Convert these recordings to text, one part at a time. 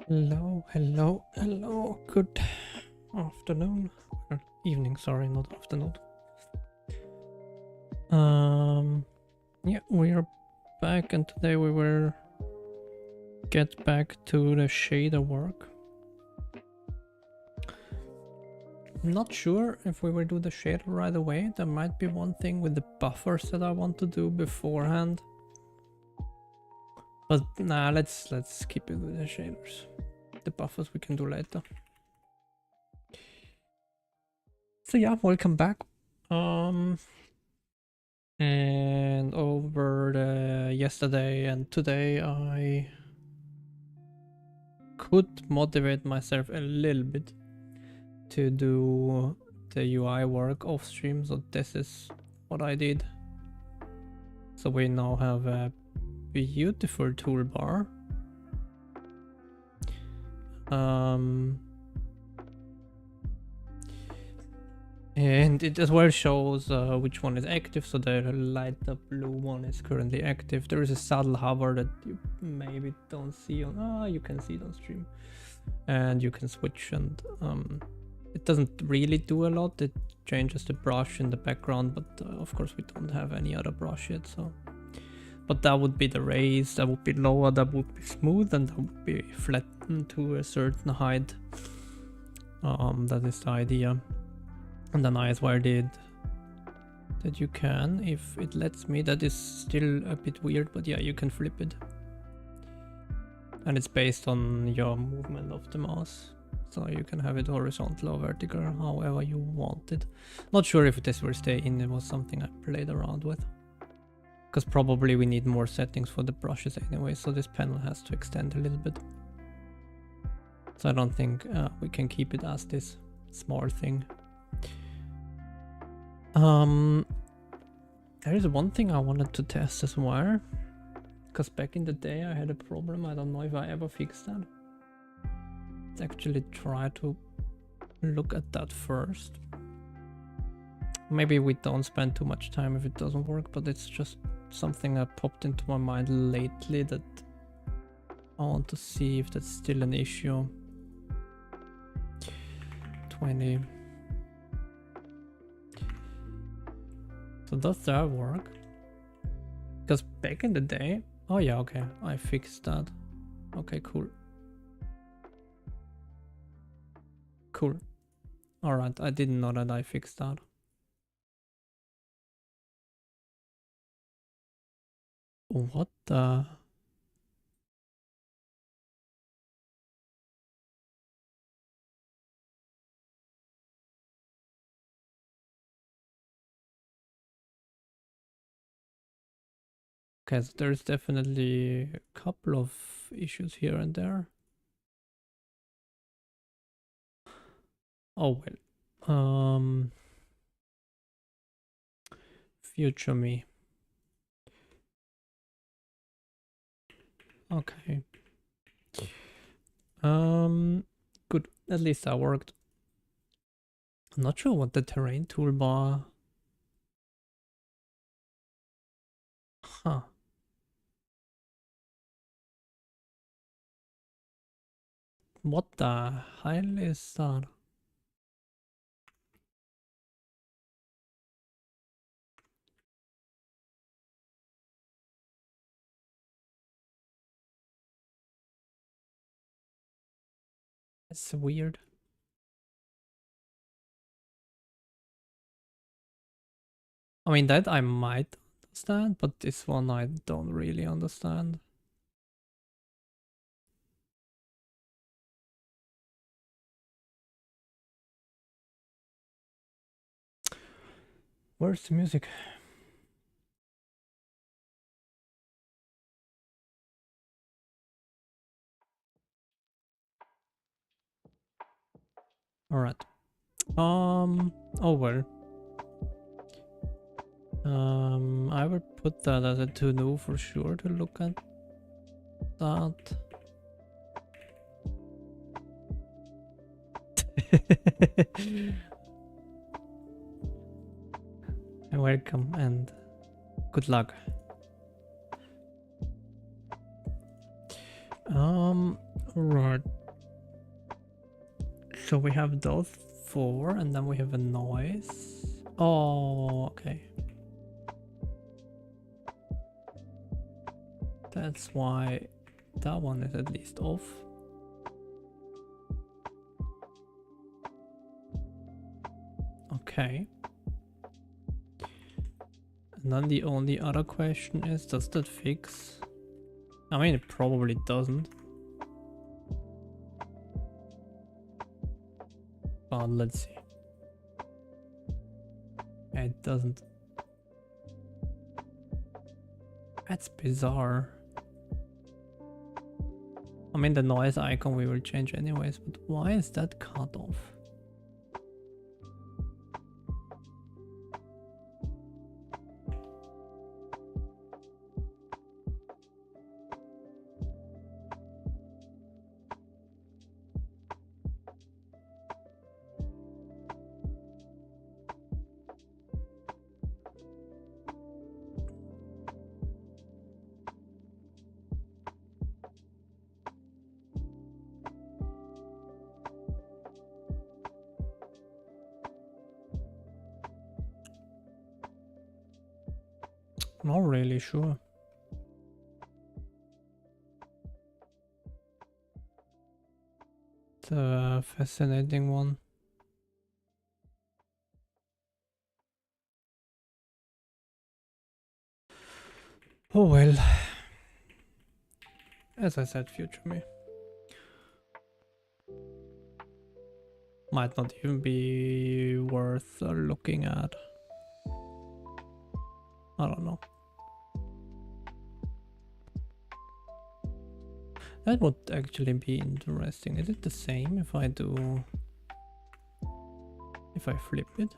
Hello, hello, hello. Good afternoon. Or evening, sorry, not afternoon. Yeah, we are back, and today we will get back to the shader work. I'm not sure if we will do the shader right away. There might be one thing with the buffers that I want to do beforehand. But nah, let's keep it with the shaders. The buffers we can do later. So yeah, welcome back. And over the yesterday and today I could motivate myself a little bit to do the UI work off stream, so this is what I did. So we now have a beautiful toolbar. And it as well shows which one is active, so the light up blue one is currently active. There is a subtle hover that you maybe don't see on, you can see it on stream. And you can switch, and it doesn't really do a lot. It changes the brush in the background, but of course we don't have any other brush yet, so. But that would be the raise, that would be lower, that would be smooth, and that would be flattened to a certain height. That is the idea. And then I as well did that you can, if it lets me. That is still a bit weird, but yeah, you can flip it. And it's based on your movement of the mouse. So you can have it horizontal or vertical, however you want it. Not sure if this will stay in. It was something I played around with. Because probably we need more settings for the brushes anyway, so this panel has to extend a little bit. So I don't think we can keep it as this small thing. There is one thing I wanted to test as well, because back in the day I had a problem. I don't know if I ever fixed that. Let's actually try to look at that first. Maybe we don't spend too much time if it doesn't work, but it's just something that popped into my mind lately that I want to see if that's still an issue. 20. So does that work? Because back in the day... Oh yeah, okay, I fixed that. Okay, cool. Cool. Alright, I didn't know that I fixed that. What the... Okay, so there's definitely a couple of issues here and there. Oh well. Future me. Okay. Good. At least that worked. I'm not sure what the terrain toolbar... Huh. What the hell is that? It's weird. I mean, that I might understand, but this one I don't really understand. Where's the music? Alright. Oh well. I will put that as a to-do for sure to look at that. Welcome and good luck. Right. So we have those four, and then we have a noise. Oh, okay. That's why that one is at least off. Okay. And then the only other question is, does that fix? I mean, it probably doesn't. But let's see. It doesn't. That's bizarre. I mean, the noise icon we will change anyways, but why is that cut off? Not really sure. It's a fascinating one. Oh well. As I said, future me. Might not even be worth looking at. I don't know. That would actually be interesting. Is it the same if I do... if I flip it?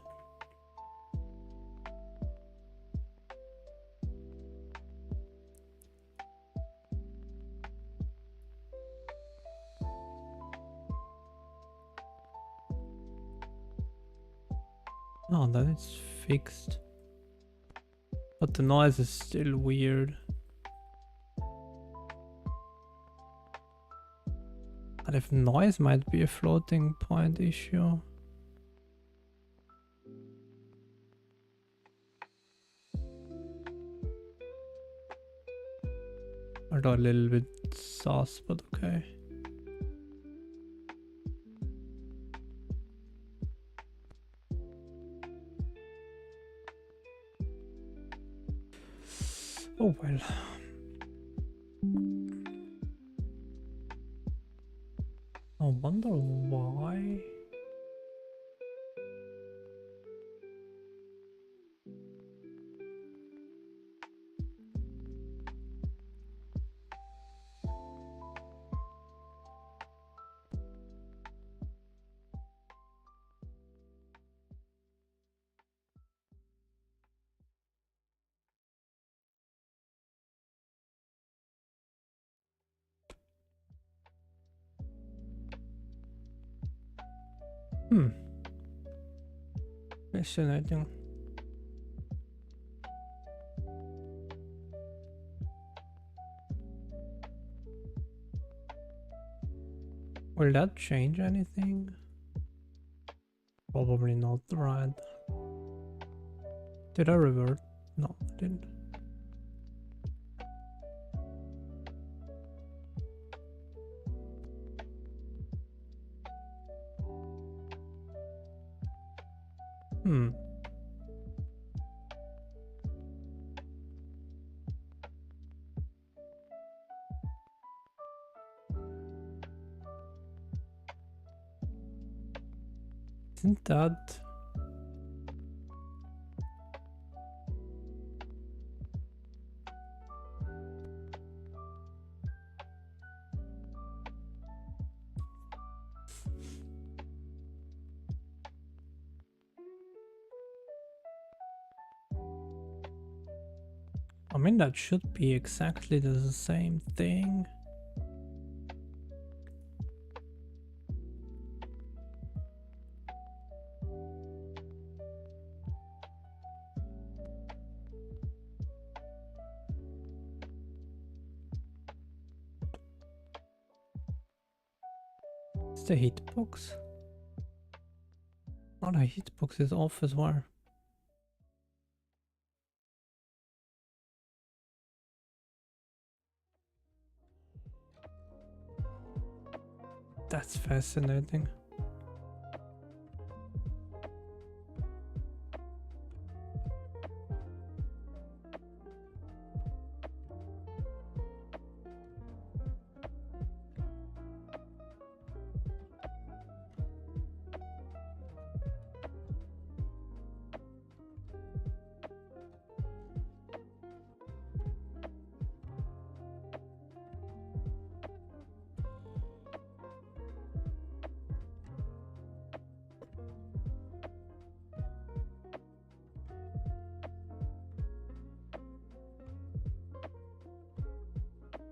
Oh, then it's fixed. But the noise is still weird. And if noise might be a floating point issue. Although a little bit sus, but okay. Oh well. I wonder why. Fascinating. Will that change anything? Probably not, right? Did I revert? No, I didn't. Isn't that... I mean, that should be exactly the same thing. It's the hitbox. Oh, the hitbox is off as well. That's fascinating.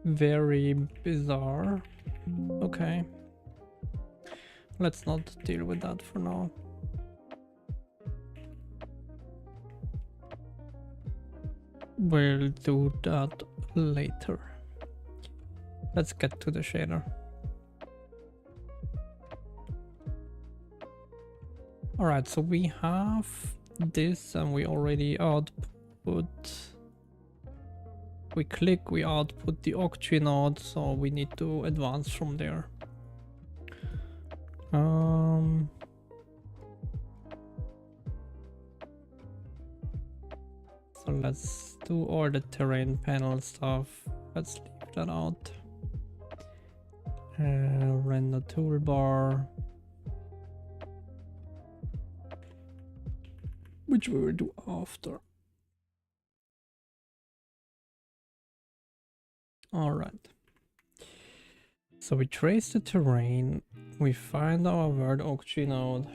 Very bizarre. Okay. Let's not deal with that for now. We'll do that later. Let's get to the shader. Alright, so we have this and we already output. We click, we output the Octree node, so we need to advance from there. So let's do all the terrain panel stuff. Let's leave that out. Render toolbar, which we will do after. All right. So we trace the terrain. We find our word Octree node.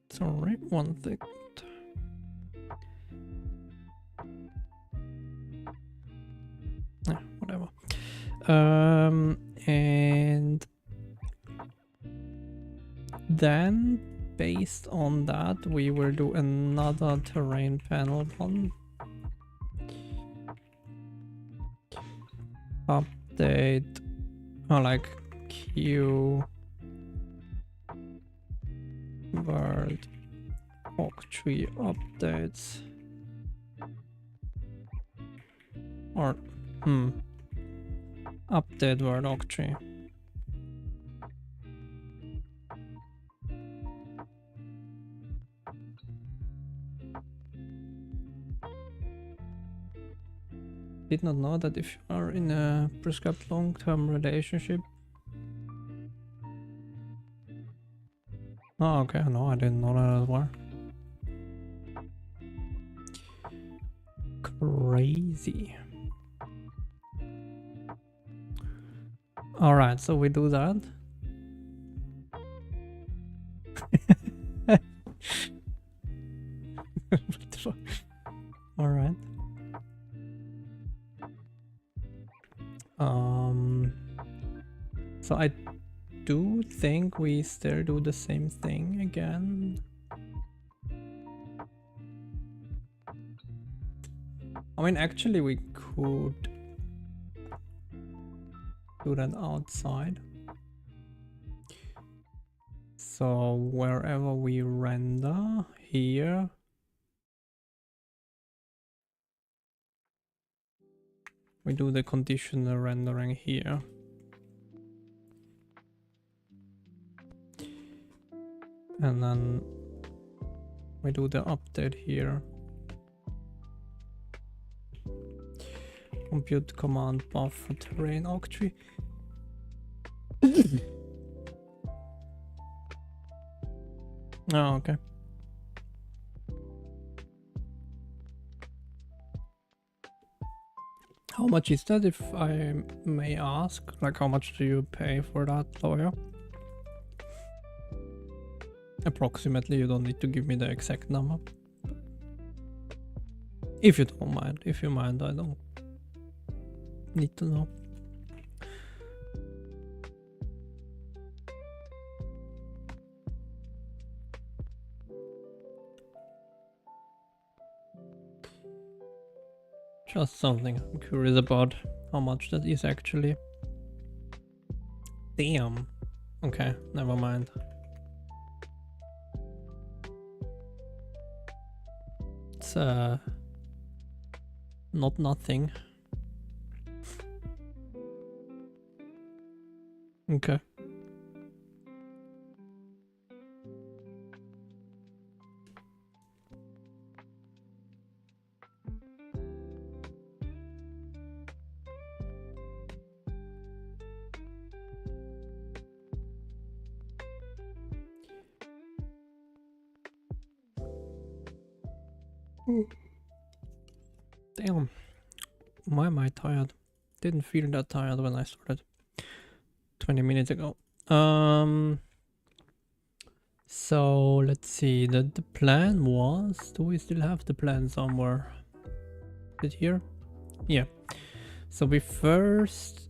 Sorry, one thing. Whatever. And then based on that, we will do another terrain panel one. Update, or like Q word Octree updates, or update word Octree. Did not know that if you are in a prescribed long-term relationship. Oh, okay, no, I didn't know that as well. Crazy. All right, so we do that. All right. So I do think we still do the same thing again. I mean, actually we could do that outside. So wherever we render here, we do the conditional rendering here. And then we do the update here. Compute command buffer terrain Octree. Oh, okay. How much is that, if I may ask? Like, how much do you pay for that, lawyer? Approximately, you don't need to give me the exact number. If you don't mind. If you mind, I don't need to know. Just something I'm curious about, how much that is actually. Damn. Okay, never mind. It's not nothing. Okay. Damn. Why am I tired? Didn't feel that tired when I started 20 minutes ago. So let's see. The plan was, do we still have the plan somewhere? Is it here? Yeah. So we first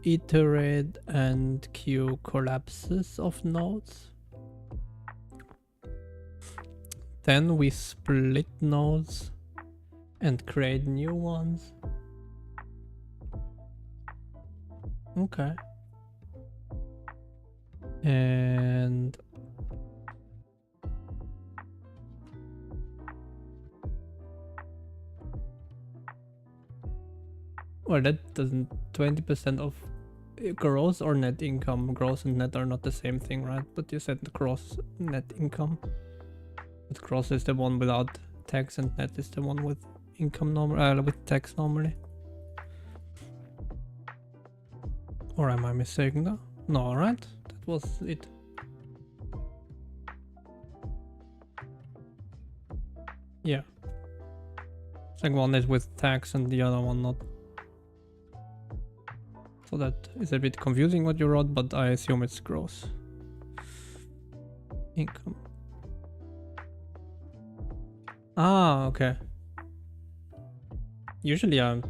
iterate and queue collapses of nodes. Then we split nodes and create new ones. Okay. And well, that doesn't 20% of gross or net income. Gross and net are not the same thing, right? But you said the gross net income. But gross is the one without tax and net is the one with income normally, with tax normally. Or am I mistaken though? No, right? That was it. Yeah. It's like one is with tax and the other one not. So that is a bit confusing what you wrote, but I assume it's gross income. Ah, okay. Usually I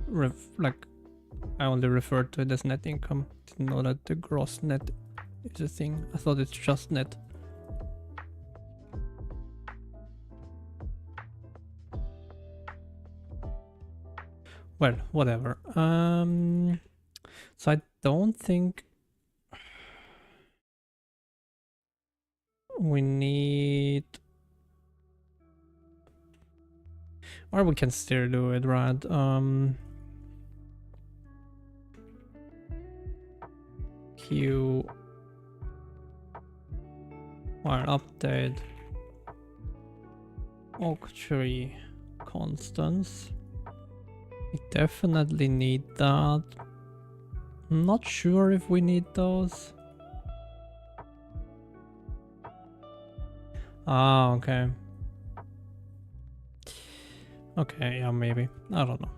only refer to it as net income. Didn't know that the gross net is a thing. I thought it's just net. Well, whatever. So I don't think we need, or we can still do it, right? Q or update oak tree constants. We definitely need that. I'm not sure if we need those. Ah, okay. Okay, yeah, maybe. I don't know.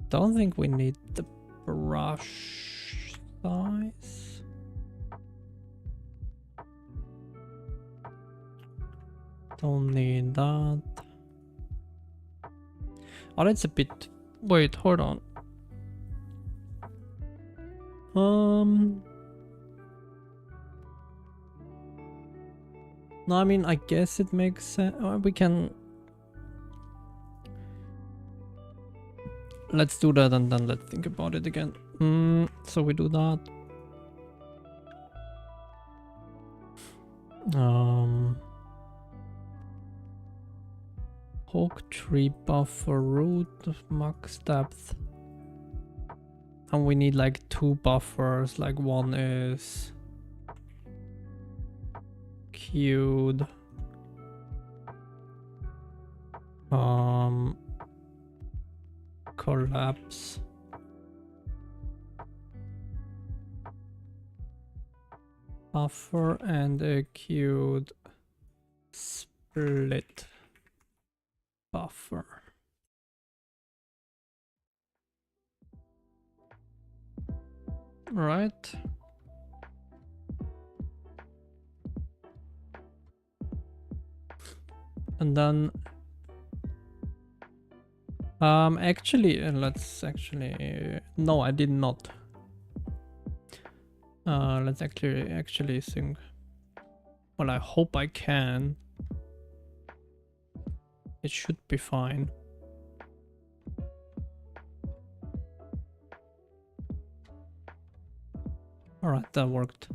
Don't think we need the brush size. Don't need that. Oh, that's a bit... Wait, hold on. No, I mean, I guess it makes sense. We can... Let's do that and then let's think about it again. So we do that. Oak tree buffer root of max depth. And we need like 2 buffers, like one is queued. Collapse. Buffer and a queued split buffer. Right. And then actually let's actually no, I did not. Let's actually think. Well, I hope I can. It should be fine. Alright, that worked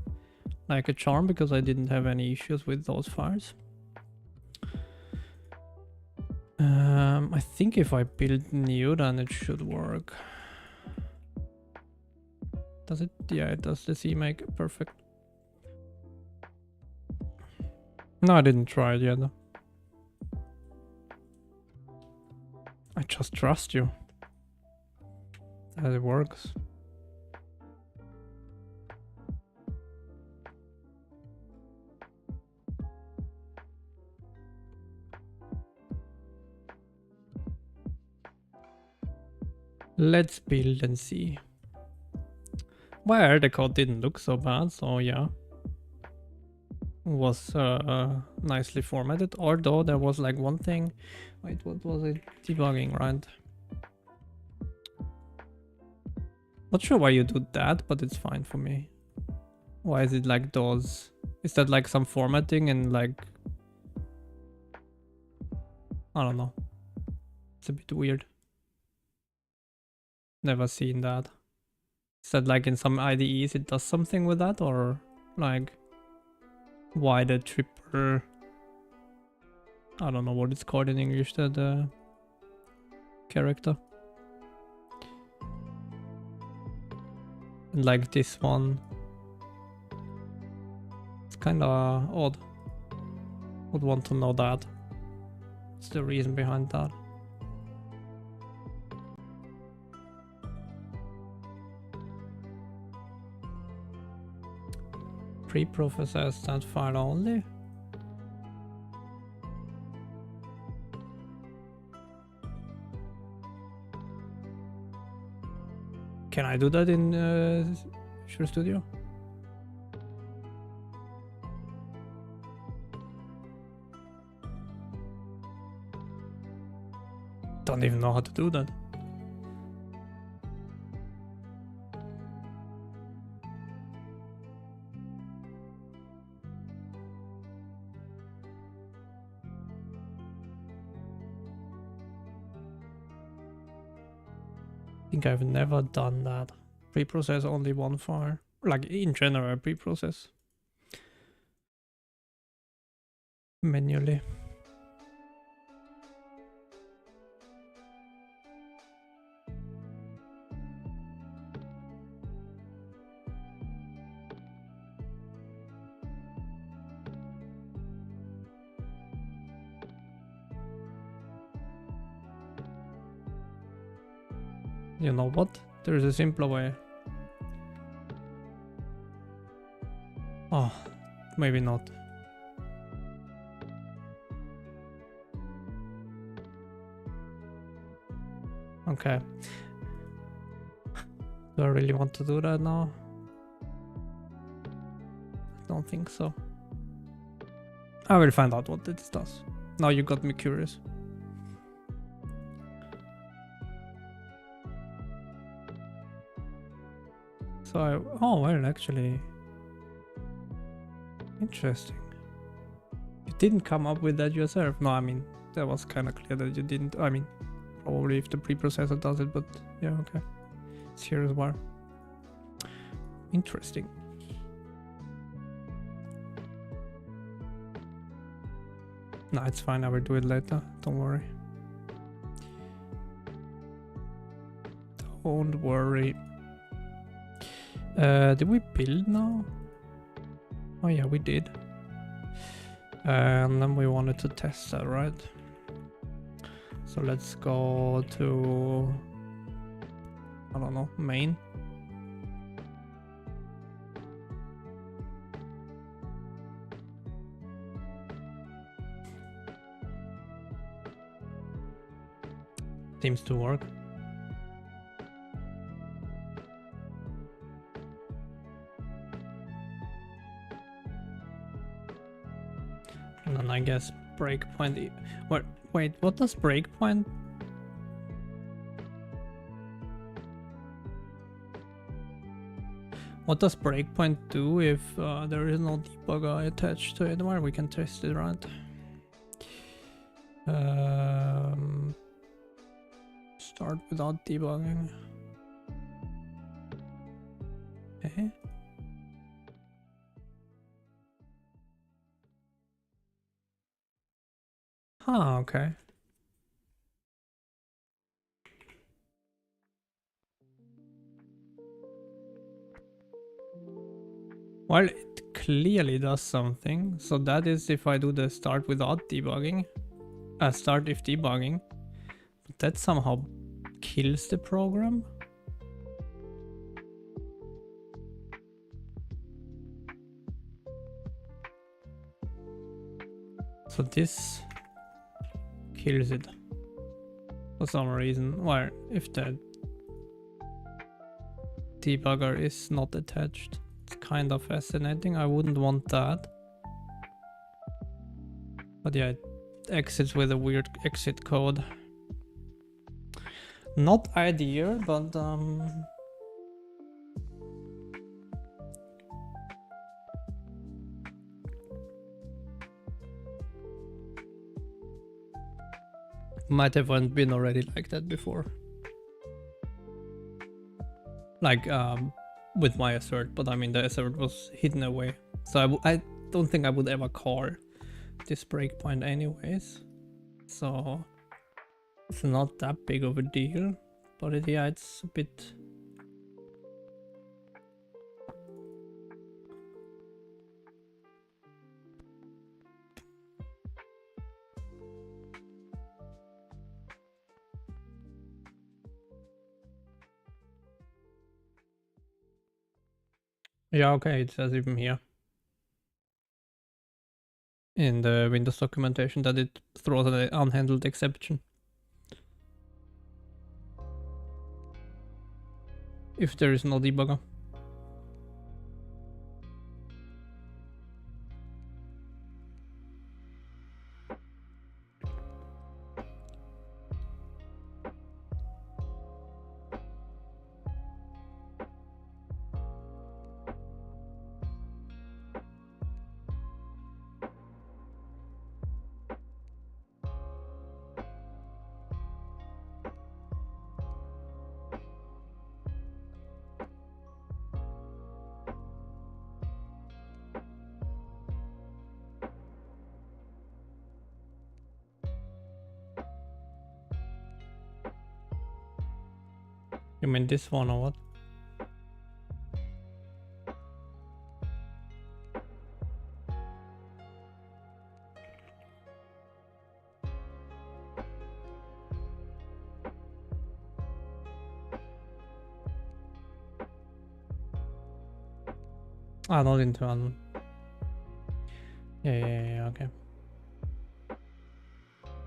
like a charm because I didn't have any issues with those files. I think if I build new, then it should work. Does it? Yeah, it does. The C make perfect. No, I didn't try it yet. I just trust you that it works. Let's build and see. Well, the code didn't look so bad, so yeah. Was nicely formatted, although there was like one thing. Wait, what was it? Debugging, right? Not sure why you do that, but it's fine for me. Why is it like those? Is that like some formatting and like... I don't know. It's a bit weird. Never seen that. Is that like in some IDEs it does something with that, or like why the triple... I don't know what it's called in English, that character. And like this one. It's kinda odd. Would want to know that. What's the reason behind that? Pre-process that file only? Can I do that in Visual Studio? Don't even know how to do that. I think I've never done that. Pre-process only one file. Like in general, pre-process manually. You know what? There's a simpler way. Oh, maybe not. Okay. Do I really want to do that now? I don't think so. I will find out what this does. Now you got me curious. So, oh well, actually, interesting. You didn't come up with that yourself. No, I mean, that was kind of clear that you didn't. I mean, probably if the preprocessor does it, but yeah, okay. It's here as well. Interesting. No, it's fine. I will do it later. Don't worry. Don't worry. Did we build now? Oh yeah, we did. And then we wanted to test that, right? So let's go to, I don't know, main. Seems to work. And then I guess breakpoint. What? Wait, what does breakpoint? What does breakpoint do if there is no debugger attached to it? Well, we can test it, right? Start without debugging. Okay. Ah, okay. Well, it clearly does something. So that is if I do the start without debugging. Start if debugging. But that somehow kills the program. So this kills it for some reason. Well, if the debugger is not attached. It's kind of fascinating. I wouldn't want that. But yeah, it exits with a weird exit code. Not ideal, but might have been already like that before. Like with my assert, but I mean the assert was hidden away. So I don't think I would ever call this breakpoint anyways. So it's not that big of a deal, but yeah, it's a bit. Yeah, okay, it says even here in the Windows documentation that it throws an unhandled exception if there is no debugger. You mean this one or what? Ah, not internal. Yeah, okay.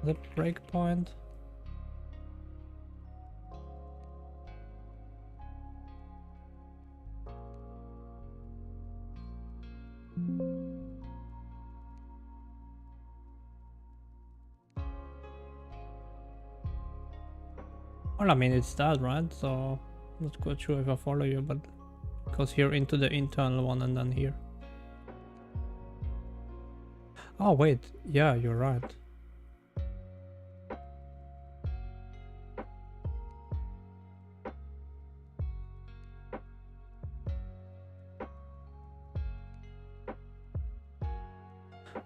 The breakpoint. Well, I mean, it's that, right? So, I'm not quite sure if I follow you, but it goes here into the internal one and then here. Oh, wait. Yeah, you're right.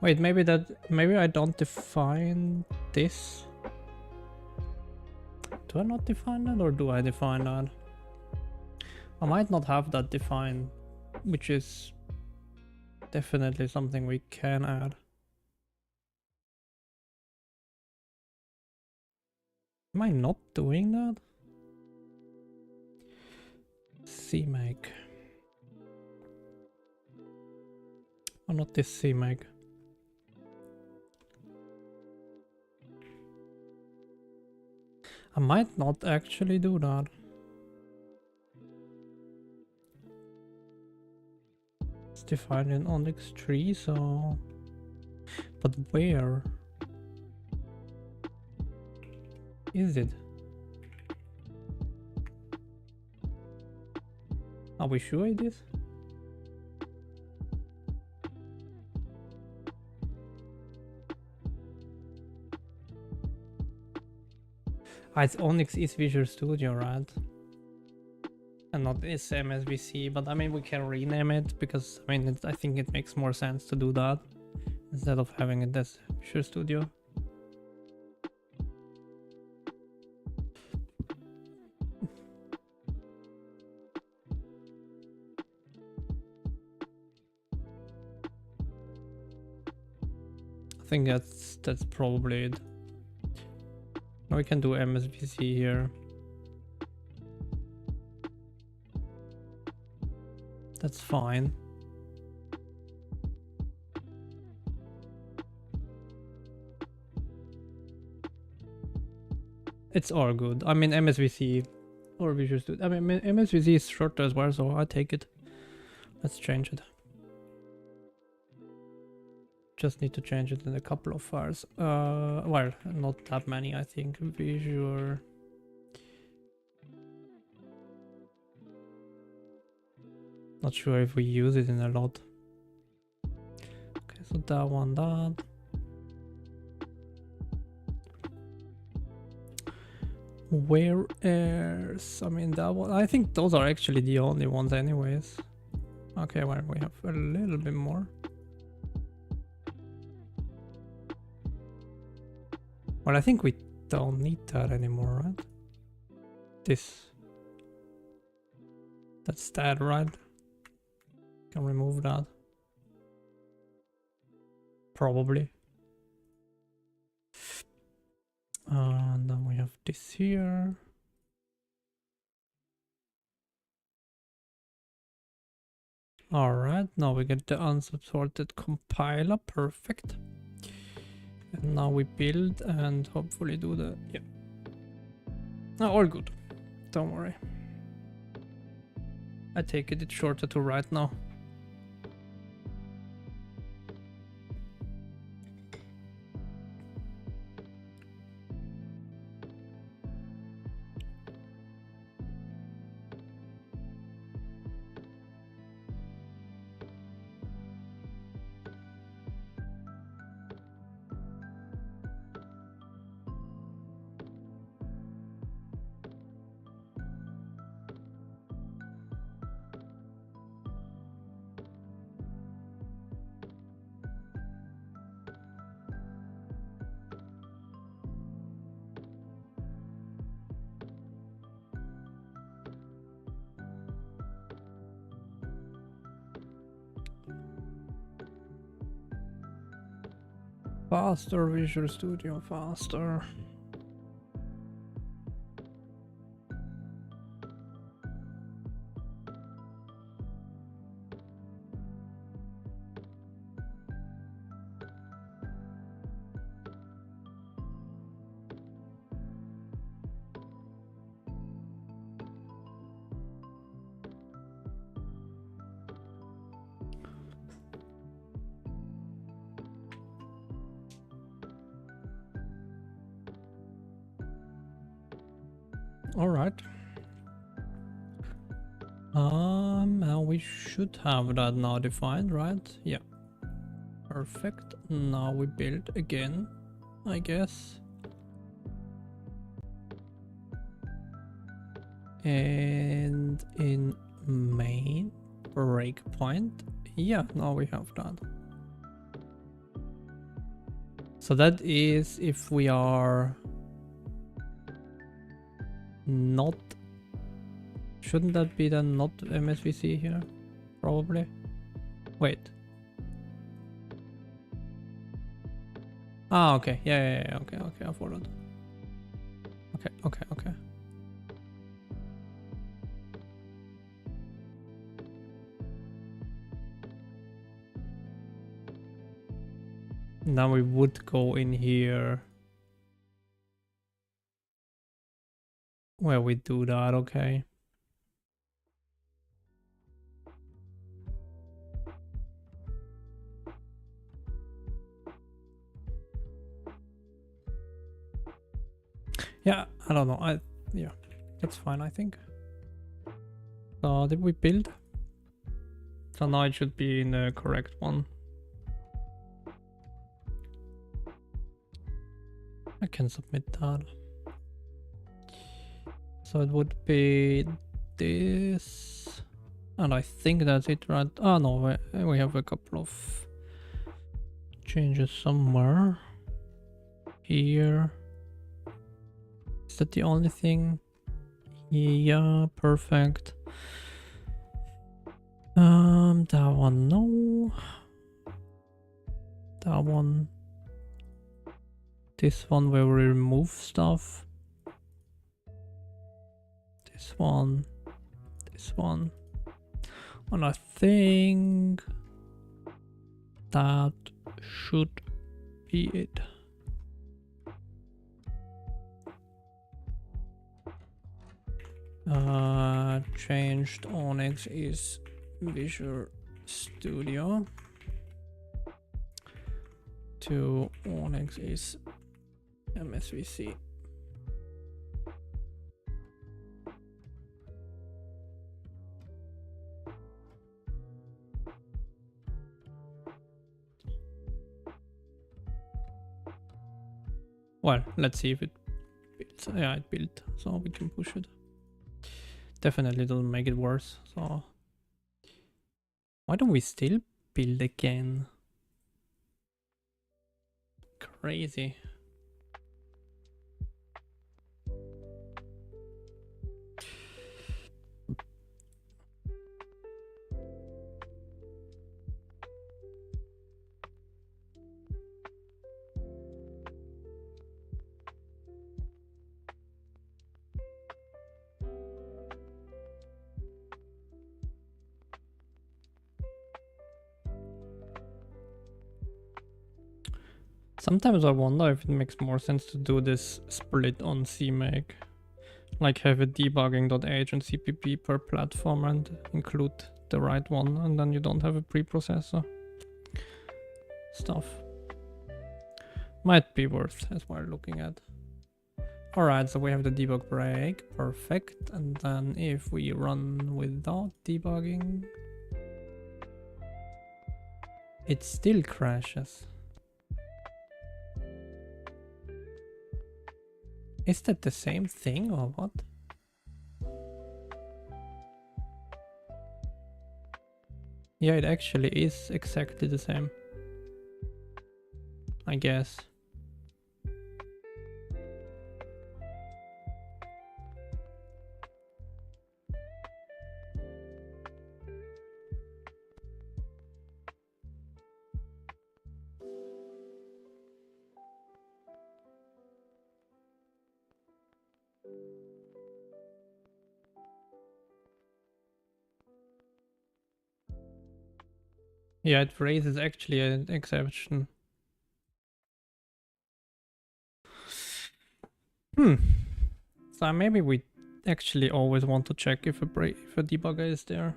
Wait, maybe I don't define this. Do I not define that, or do I define that? I might not have that defined, which is definitely something we can add. Am I not doing that? CMake. Oh, not this CMake. I might not actually do that. It's defined in Onyx tree, so... But where is it? Are we sure it is? Ah, it's Onyx is Visual Studio, right? And not is MSVC, but I mean we can rename it because I mean I think it makes more sense to do that instead of having it as Visual Studio. think that's probably it. Now we can do MSVC here. That's fine. It's all good. I mean, MSVC or Visual Studio. I mean, MSVC is shorter as well, so I take it. Let's change it. Just need to change it in a couple of files. Well, not that many, I think. Visual. Not sure if we use it in a lot. Okay, so that one, that. Where else? I mean, that one. I think those are actually the only ones, anyways. Okay, well, we have a little bit more. Well, I think we don't need that anymore, right? This. That's that, right? Can remove that. Probably. And then we have this here. Alright, now we get the unsupported compiler. Perfect. And now we build and hopefully do the... yeah. Oh, all good. Don't worry. I take it it's shorter to write now. Faster, Visual Studio, faster. All right. Now we should have that now defined, right? Yeah. Perfect. Now we build again, I guess. And in main breakpoint, yeah, now we have that. So that is if we are not, shouldn't that be then not MSVC here? Probably. Wait. Ah, okay. Yeah, okay, I followed. Okay. Now we would go in here where we do that, okay. Yeah, I don't know. Yeah, that's fine, I think. So did we build? So now it should be in the correct one. I can submit that. So it would be this, and I think that's it, right? Oh no, we have a couple of changes somewhere. Here. Is that the only thing? Yeah, perfect. That one, no. That one, This one where we remove stuff. This one. This one. And I think that should be it. Changed Onyx is Visual Studio to Onyx is MSVC. Well, let's see if it builds. Yeah, it built, so we can push it. Definitely doesn't make it worse, so why don't we still build again? Crazy. Sometimes I wonder if it makes more sense to do this split on CMake. Like have a debugging.h and CPP per platform and include the right one, and then you don't have a preprocessor stuff. Might be worth as well looking at. Alright, so we have the debug break, perfect. And then if we run without debugging, it still crashes. Is that the same thing or what? Yeah, it actually is exactly the same, I guess. Yeah, it raises actually an exception. So maybe we actually always want to check if a debugger is there.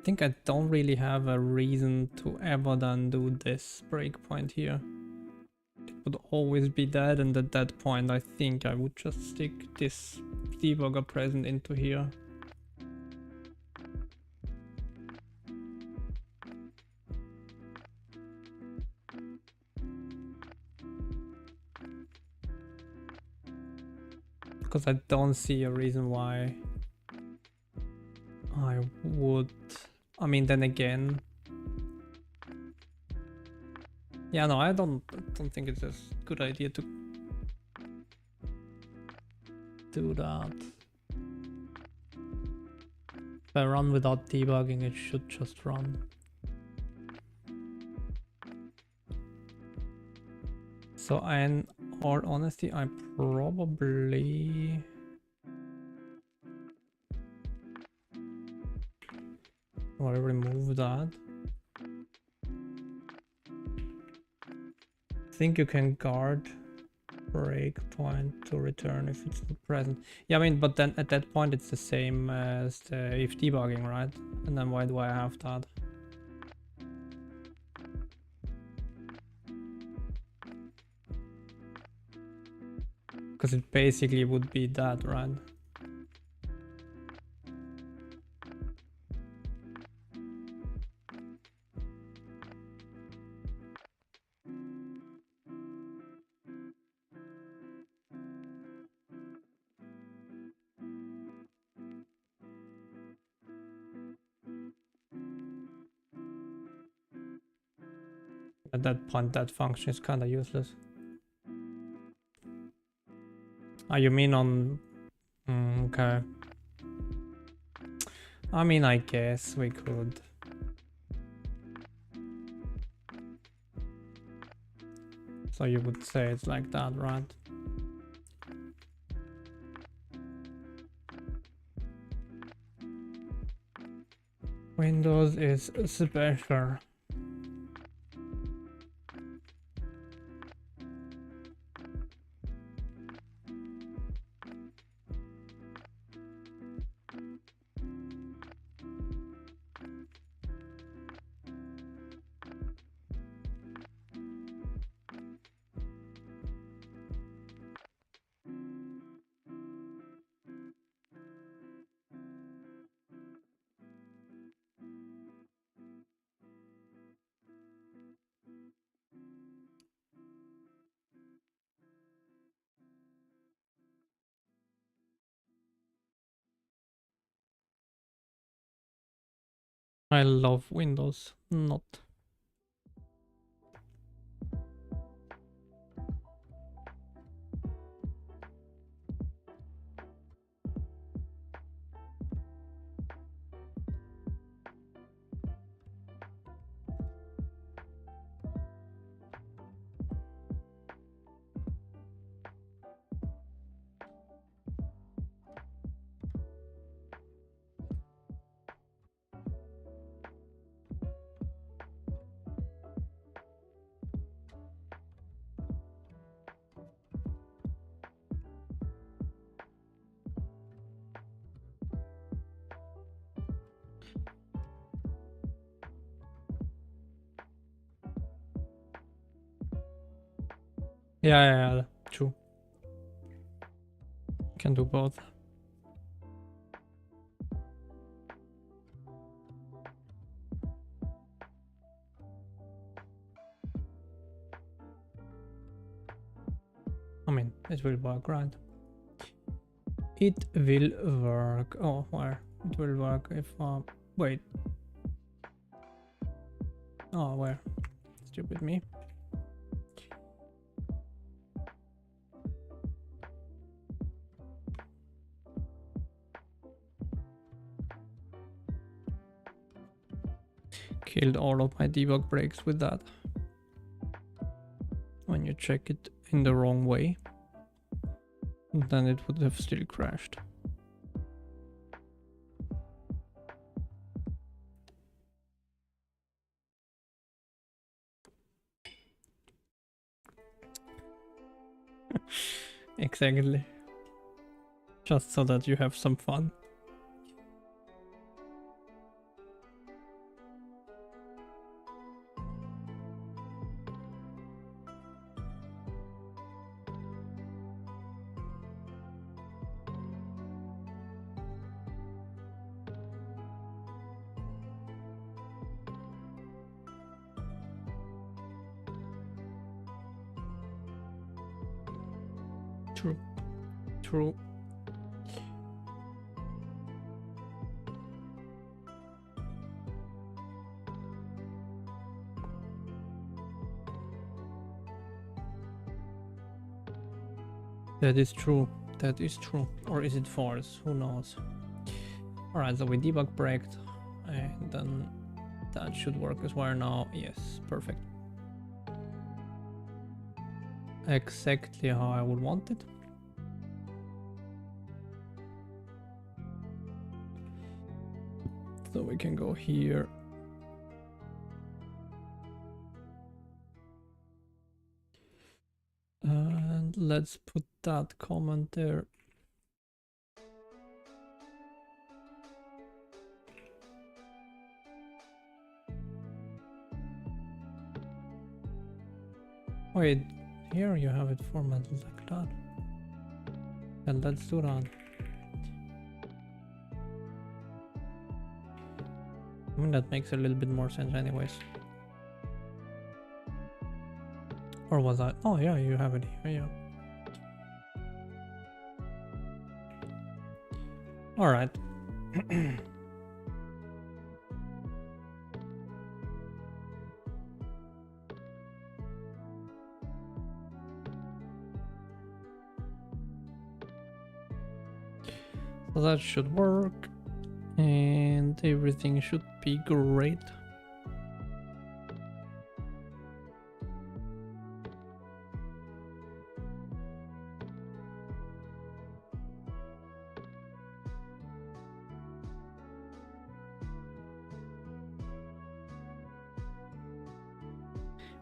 I think I don't really have a reason to ever then do this breakpoint here. It would always be dead, and at that point I think I would just stick this debugger present into here. Because I don't see a reason why I would. I mean, then again, yeah, no, I don't think it's a good idea to do that. If I run without debugging, it should just run. So, in all honesty, I probably will remove that. I think you can guard breakpoint to return if it's not present. Yeah, I mean, but then at that point it's the same as the if debugging, right? And then why do I have that? Because it basically would be that, right? At that point, that function is kind of useless. Ah, you mean on... okay. I mean, I guess we could So you would say it's like that, right? Windows is special. I love Windows, not. Yeah, true. Can do both. I mean, it will work, right? It will work. Oh, where? It will work if, wait. Oh, where? Stupid me. Killed all of my debug breaks with that. When you check it in the wrong way, then it would have still crashed. Exactly. Just so that you have some fun. True. True. That is true. That is true. Or is it false? Who knows? Alright, so we debug breaked. And then that should work as well now. Yes, perfect. Exactly how I would want it. So we can go here. And let's put that comment there. Wait, here you have it formatted like that. And let's do that. I mean, that makes a little bit more sense anyways. Or was I? Oh yeah, you have it here, yeah. Alright. So that should work. And everything should be great.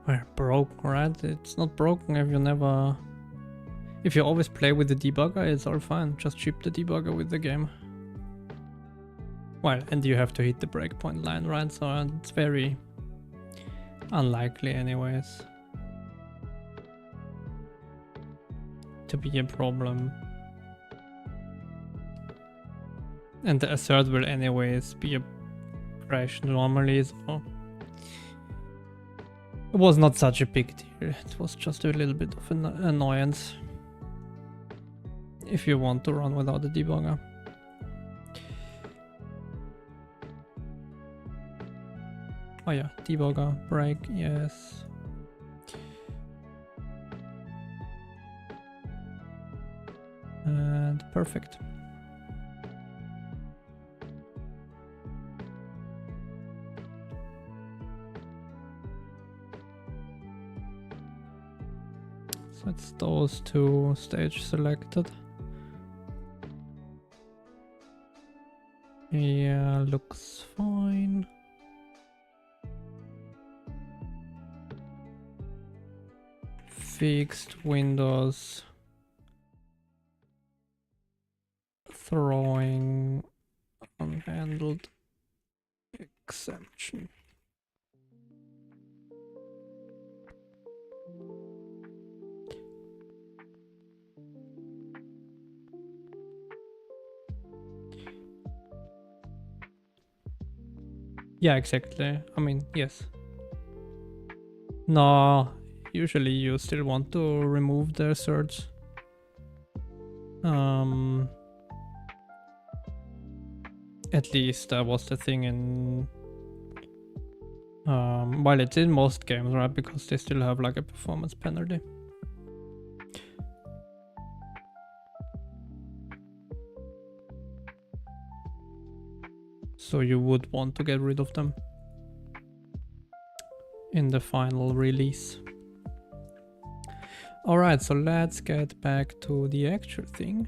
Well, broken, right? It's not broken if you never... If you always play with the debugger, it's all fine. Just ship the debugger with the game. Well, and you have to hit the breakpoint line, right? So it's very unlikely anyways to be a problem. And the assert will anyways be a crash normally, so it was not such a big deal. It was just a little bit of an annoyance if you want to run without a debugger. Oh yeah, debugger, break, yes. And perfect. So it's those two stage selected. Yeah, looks fine. Fixed windows. Throwing unhandled exception. Yeah, exactly. I mean, yes. No, usually you still want to remove the asserts. At least that was the thing in... well, it's in most games, right? Because they still have like a performance penalty. So you would want to get rid of them in the final release. Alright, so let's get back to the actual thing.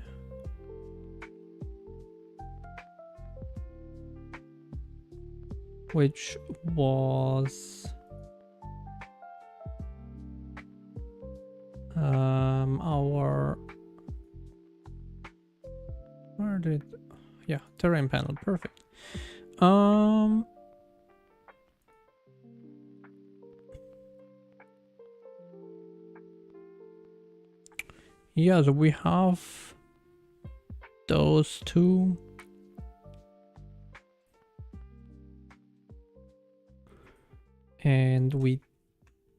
Which was our... Where did... Yeah, terrain panel, perfect. Yeah, so we have those two. And we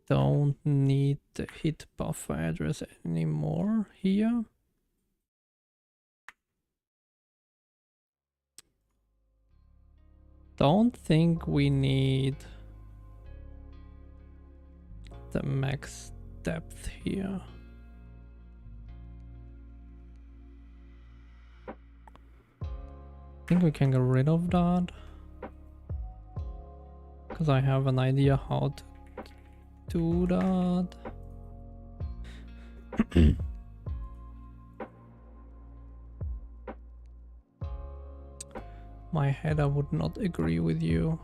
don't need the hit buffer address anymore here. Don't think we need the max depth here. I think we can get rid of that, because I have an idea how to do that. My header would not agree with you.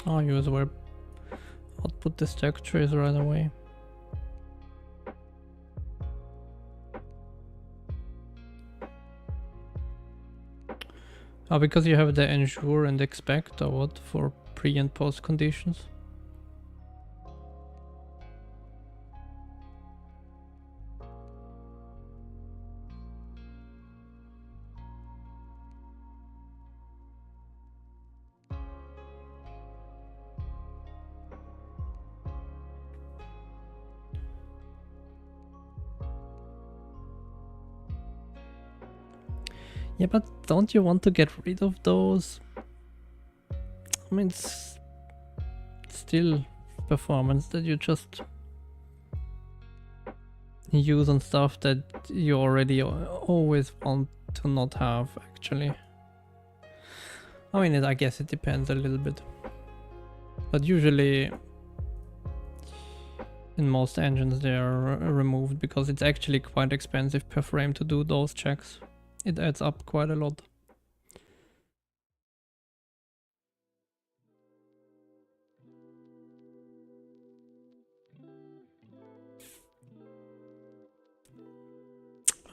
Oh, use where output the structure is right away. Oh, because you have the ensure and expect or what for pre and post conditions? Yeah, but don't you want to get rid of those? I mean, it's still performance that you just use on stuff that you already always want to not have, actually. I mean, I guess it depends a little bit. But usually, in most engines, they are removed because it's actually quite expensive per frame to do those checks. It adds up quite a lot.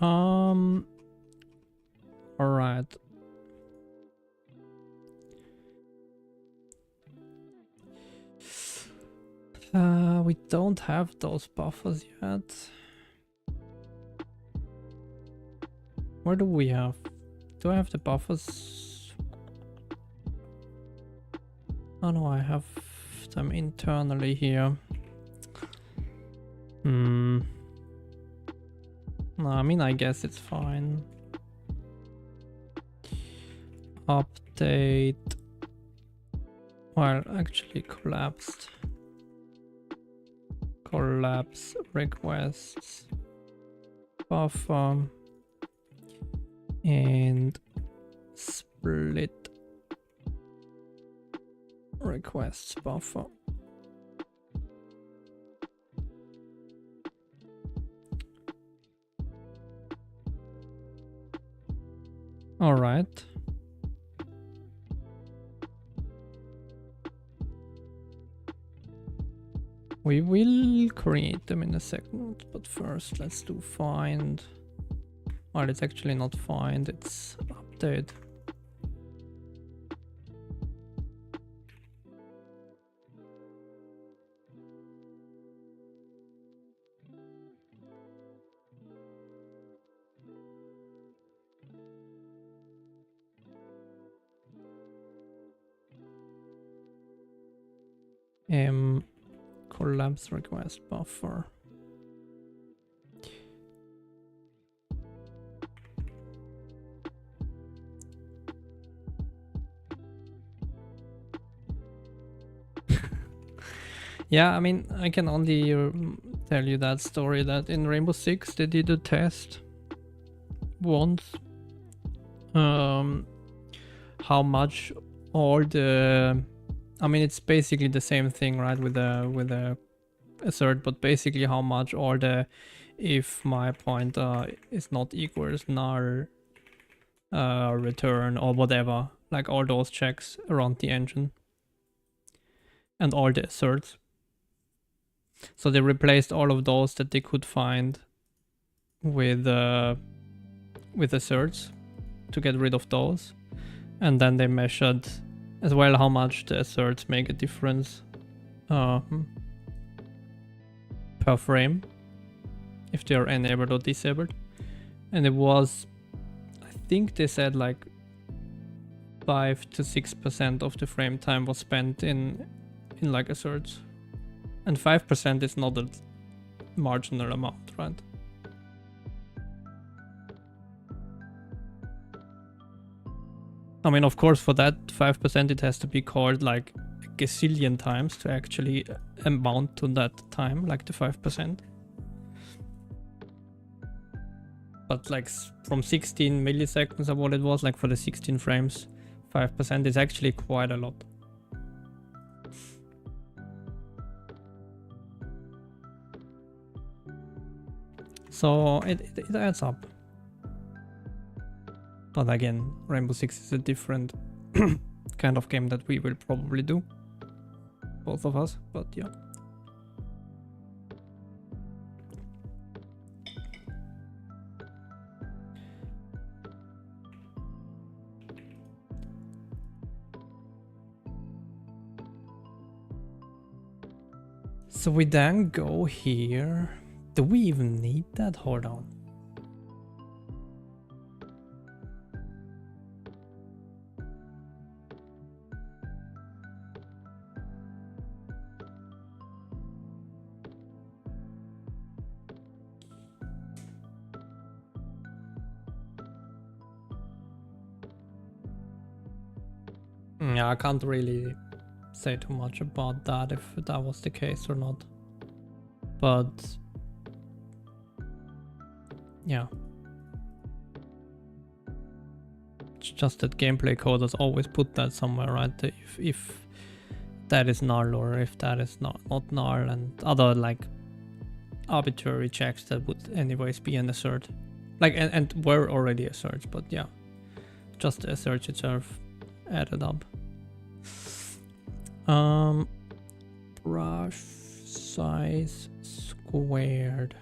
All right. We don't have those buffers yet. Where do we have? Do I have the buffers? Oh no, I have them internally here. No, I mean, I guess it's fine. Update. Well, actually collapsed. Collapse requests. Buffer. And split requests buffer. All right. We will create them in a second, but first let's do find. Well, it's actually not find, it's update. Collapse request buffer. Yeah, I mean, I can only tell you that story that in Rainbow Six they did a test once. How much all the, I mean, it's basically the same thing, right? With a assert, but basically how much all the if my pointer is not equals null return or whatever, like all those checks around the engine and all the asserts. So they replaced all of those that they could find with asserts to get rid of those, and then they measured as well how much the asserts make a difference per frame if they are enabled or disabled, and it was, I think they said like 5 to 6% of the frame time was spent in like asserts, and 5% is not a marginal amount, right? I mean, of course, for that 5% it has to be called like a gazillion times to actually amount to that time, like the 5%. But like from 16 milliseconds or what it was, like for the 16 frames, 5% is actually quite a lot. So it adds up. But again, Rainbow Six is a different kind of game that we will probably do. Both of us, but yeah. So we then go here. Do we even need that? Hold on. Yeah, I can't really say too much about that, if that was the case or not. But Yeah. It's just that gameplay coders always put that somewhere, right? If that is null or if that is not null, and other like arbitrary checks that would anyways be an assert. Like, and were already a search, but yeah. Just the search itself added up. Brush size squared.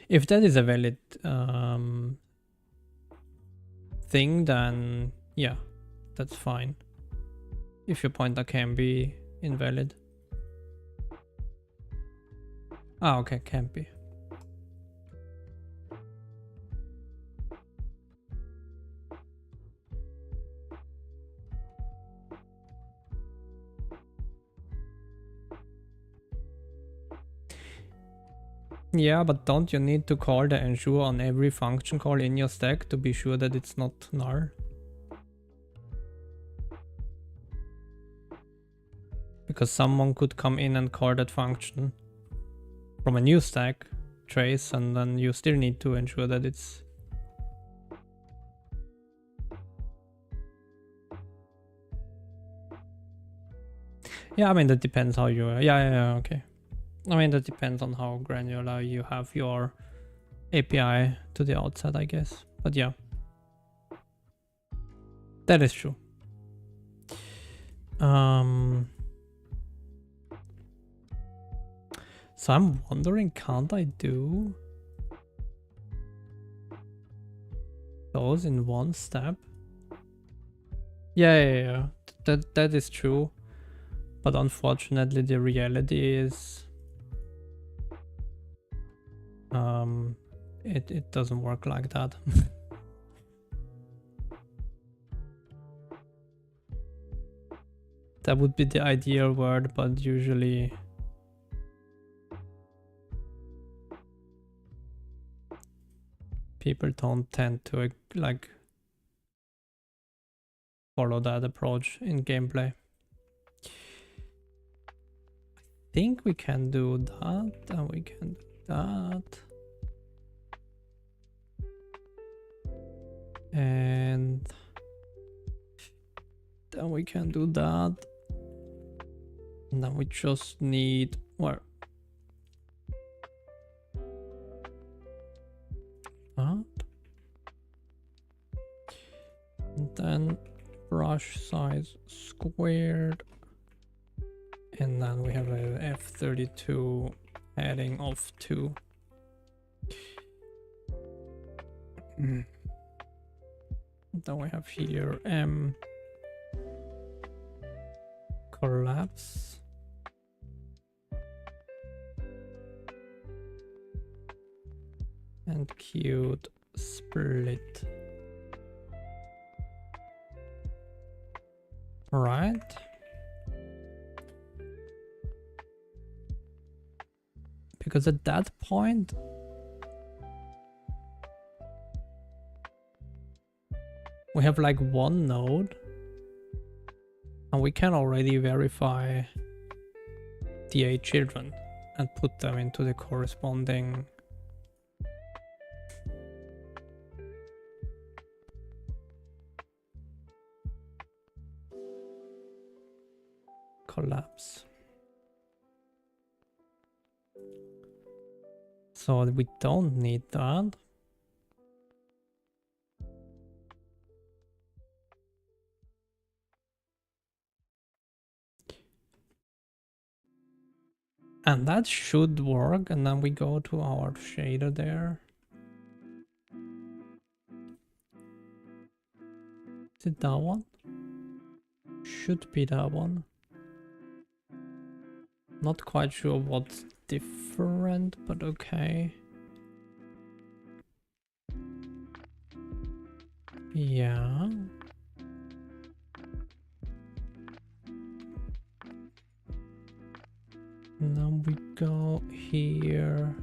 If that is a valid thing, then yeah, that's fine. If your pointer can be invalid. Ah, okay, can be. Yeah, but don't you need to call the ensure on every function call in your stack to be sure that it's not null? Because someone could come in and call that function from a new stack trace, and then you still need to ensure that it's... Yeah, I mean, that depends how you... Yeah, okay. I mean, that depends on how granular you have your API to the outset, I guess. But yeah. That is true. So I'm wondering, can't I do those in one step? Yeah. That is true. But unfortunately, the reality is it doesn't work like that. That would be the ideal word, but usually people don't tend to like follow that approach in gameplay. I think we can do that, and we can do that. And then we can do that. And then we just need, well, that. And then brush size squared. And then we have a F32 heading of 2. Then we have here M collapse. And queued split. Right. Because at that point, we have like one node, and we can already verify the 8 children and put them into the corresponding collapse. So we don't need that. And that should work, and then we go to our shader there. Is it that one? Should be that one. Not quite sure what's different, but okay. Yeah. Now we go here.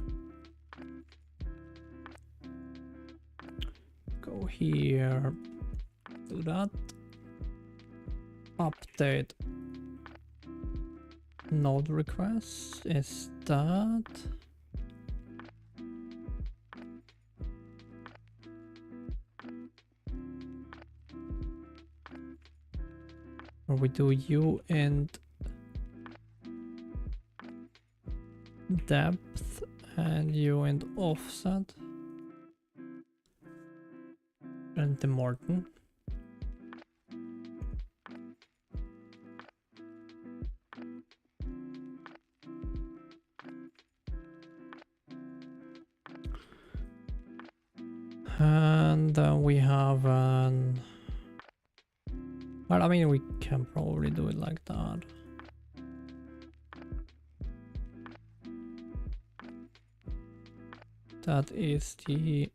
Go here. Do that. Update node request is that. Or we do U and depth and U and offset and the Morton. And then we have an, well, I mean, we can probably do it like that. That is the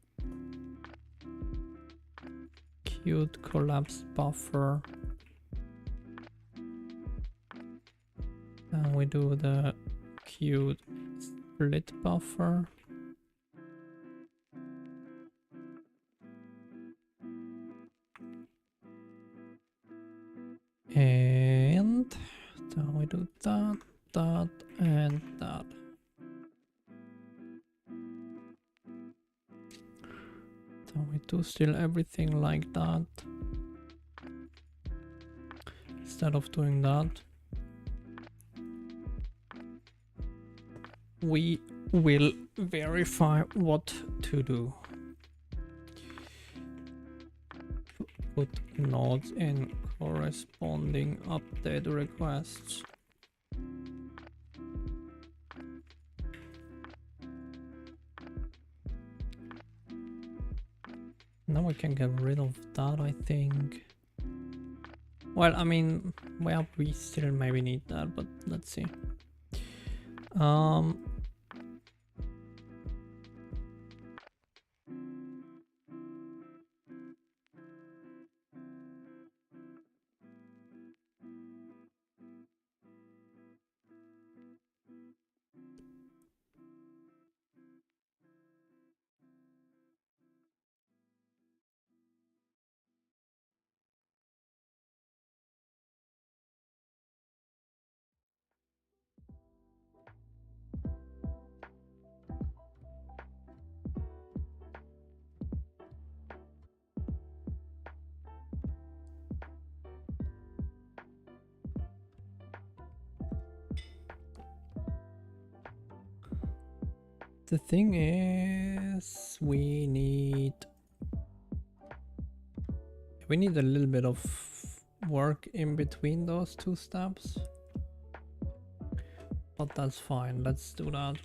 cute collapse buffer. And we do the cute split buffer. And then we do that, that, and that. Then we do still everything like that. Instead of doing that, we will verify what to do. Put nodes in corresponding update requests. Now we can get rid of that, I think. Well, I mean, well, we still maybe need that, but let's see. The thing is, we need a little bit of work in between those two steps, but that's fine. Let's do that.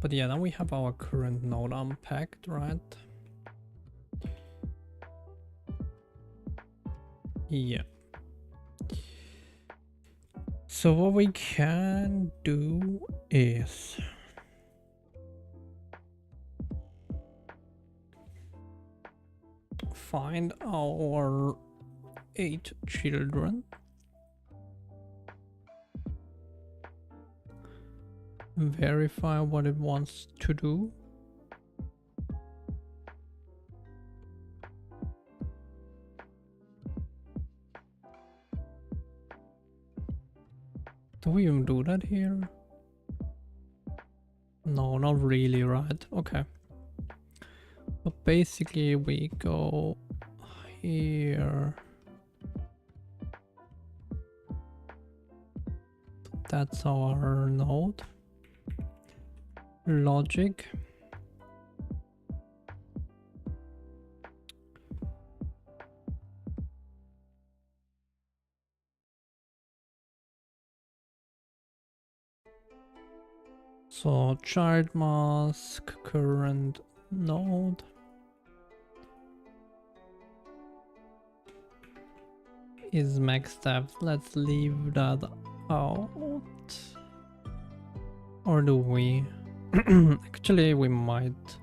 But yeah, now we have our current node unpacked, right? Yeah. So what we can do is find our 8 children, verify what it wants to do, do we even do that here? No, not really, right? Okay. But basically we go here. That's our node. Logic. So child mask, current node. Is max depth. Let's leave that out. Or do we? Actually, we might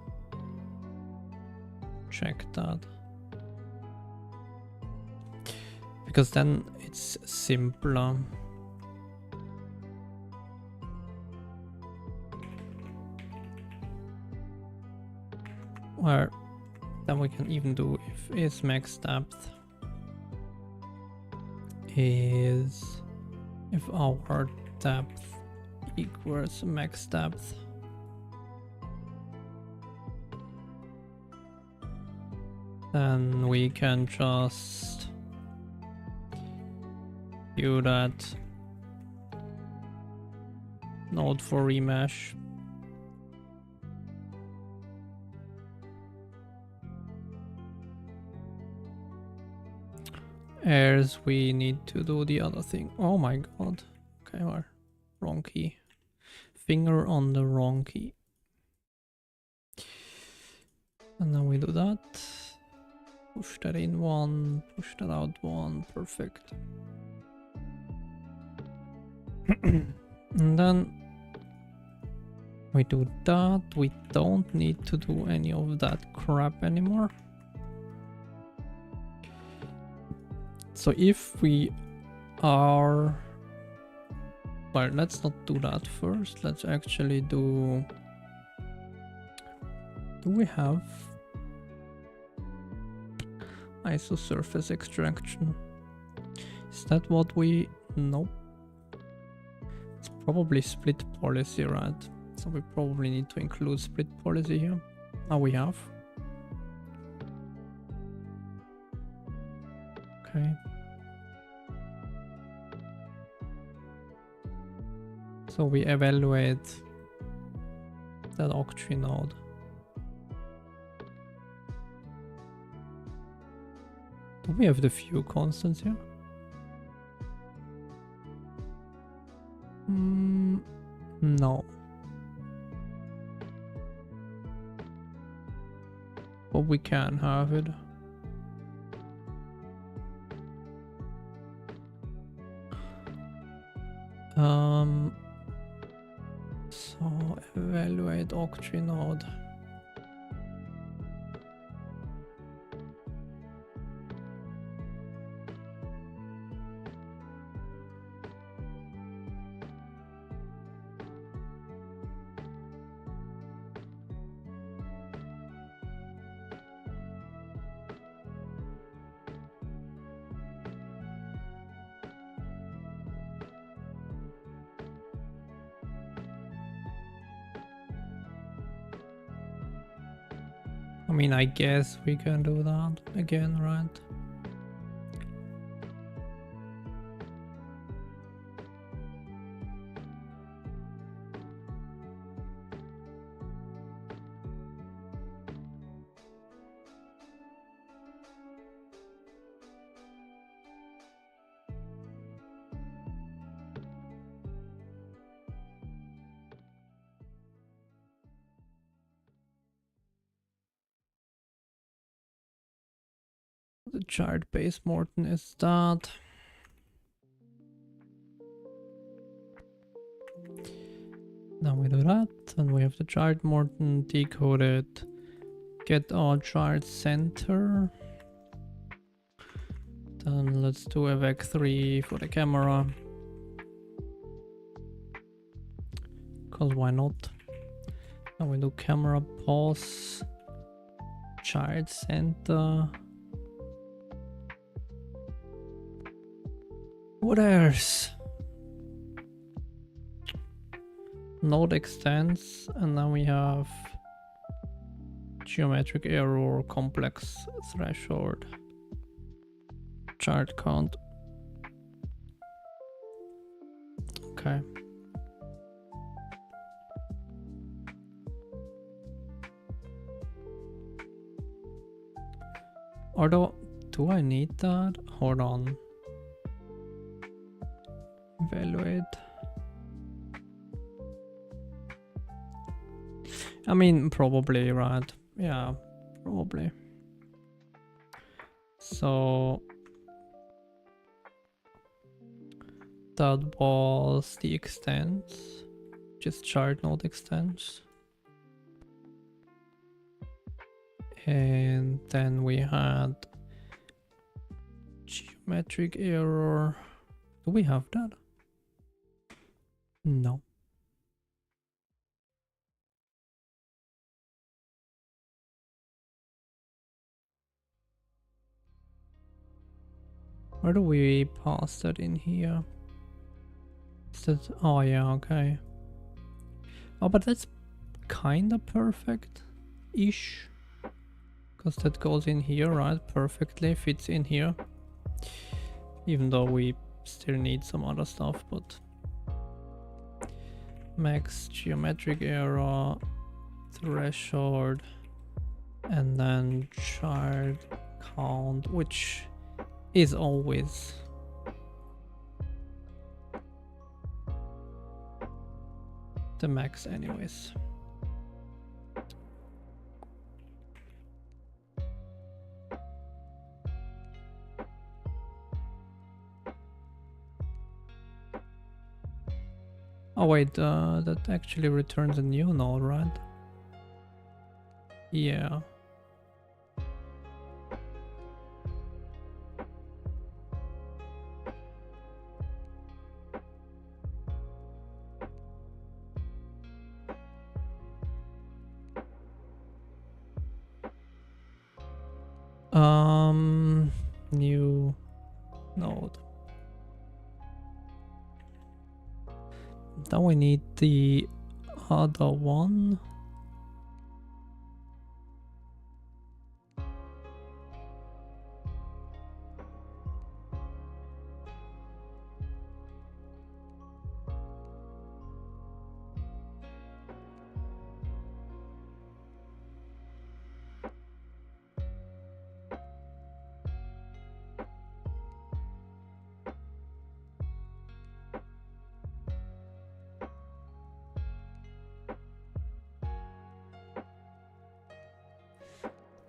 check that. Because then it's simpler. Or then we can even do if is max depth is if our depth equals max depth. Then we can just do that node for remesh. As we need to do the other thing. Oh my god. Okay, well, wrong key. Finger on the wrong key. And then we do that. Push that in one, push that out one, perfect. And then we do that. We don't need to do any of that crap anymore. So if we are... Well, let's not do that first. Let's actually do... Do we have isosurface extraction? Is that what we... Nope. It's probably split policy, right? So we probably need to include split policy here. Now we have. Okay. So we evaluate that octree node. Do we have the few constants here? No. But we can have it. So evaluate octree node. I mean, I guess we can do that again, right? The chart base Morton is that. Now we do that, and we have the chart Morton decoded. Get our chart center. Then let's do a vec3 for the camera. Cause why not? Now we do camera pause. Chart center. What else? Node extends, and then we have geometric error, complex threshold, chart count. Okay. Although, do I need that? Hold on. Evaluate. I mean, probably, right? Yeah, probably. So that was the extents, just chart node extents. And then we had geometric error. Do we have that? No. Where do we pass that in here? Is that, oh yeah, okay. Oh, but that's kinda perfect-ish. Because that goes in here, right? Perfectly fits in here. Even though we still need some other stuff, but max geometric error, threshold, and then child count, which is always the max anyways. Oh wait, that actually returns a new node, right? Yeah. New node. Now we need the other one.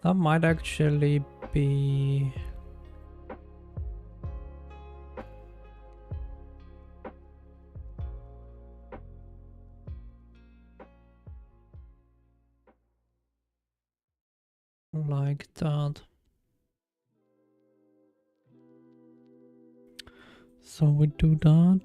That might actually be... like that. So we do that.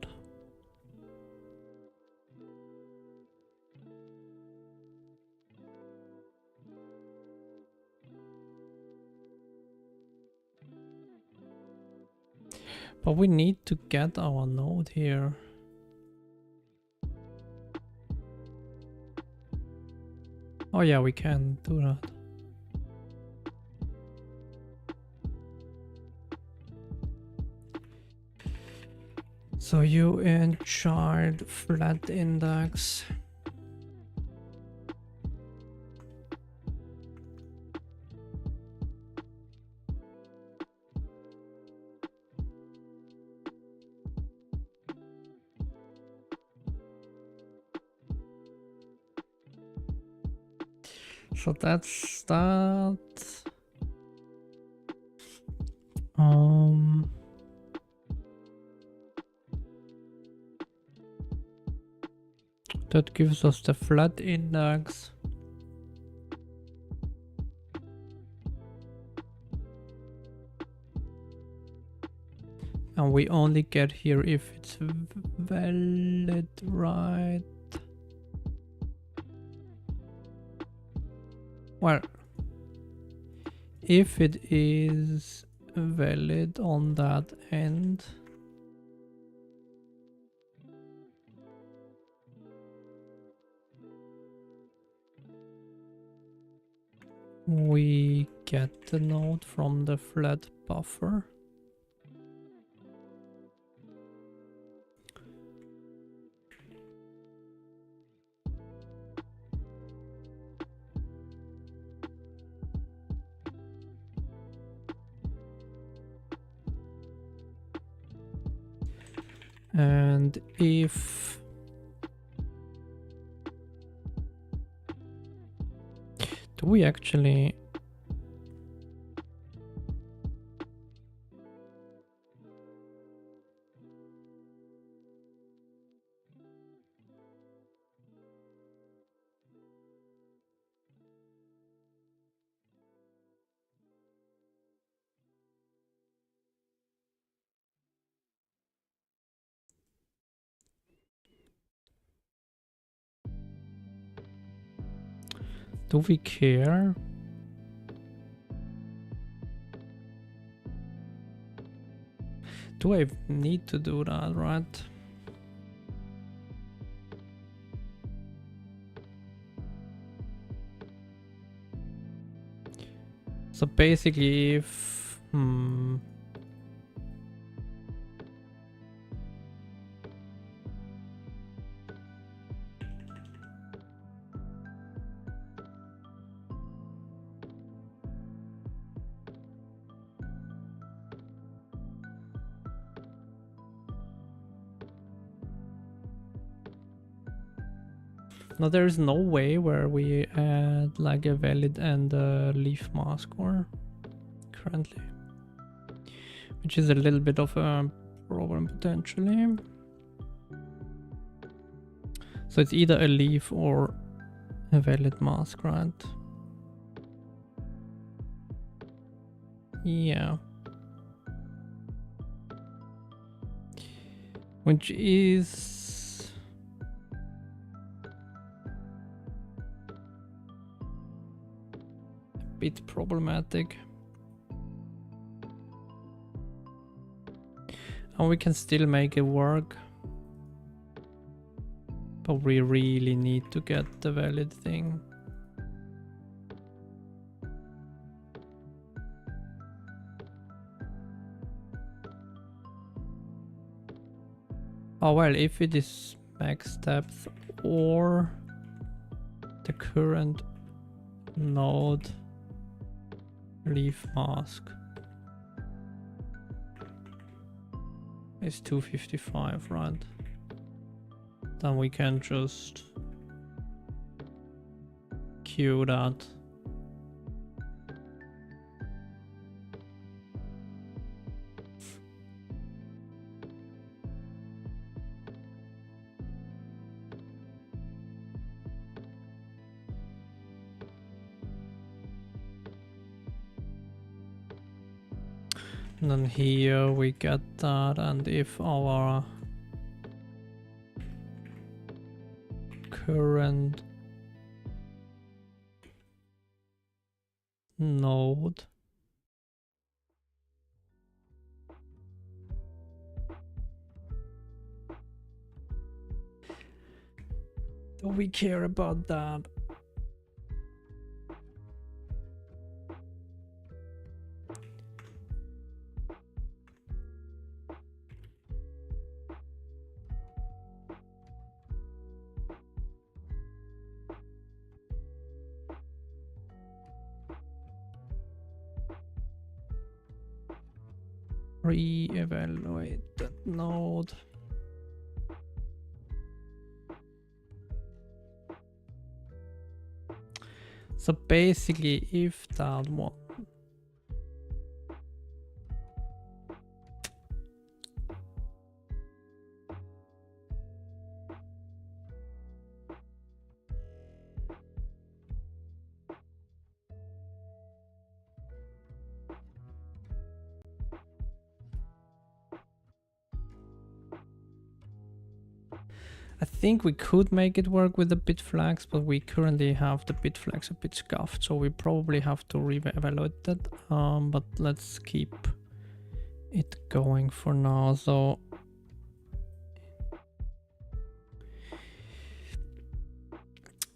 But we need to get our node here. Oh yeah, we can do that. So you in child flat index. So that's that. That gives us the flat index. And we only get here if it's valid, right? Well, if it is valid on that end, we get the node from the flat buffer. And if do we actually do we care? Do I need to do that, right? So basically if no, there is no way where we add like a valid and a leaf mask or currently, which is a little bit of a problem potentially. So it's either a leaf or a valid mask, right? Yeah. Which is a bit problematic. And we can still make it work. But we really need to get the valid thing. Oh well, if it is max depth or the current node leaf mask is 255, right? Then we can just queue that. And then here we get that, and if our current node do we care about that? Re-evaluate that node. So basically if that one I think we could make it work with the bit flags, but we currently have the bit flags a bit scuffed, so we probably have to re-evaluate that. But let's keep it going for now. So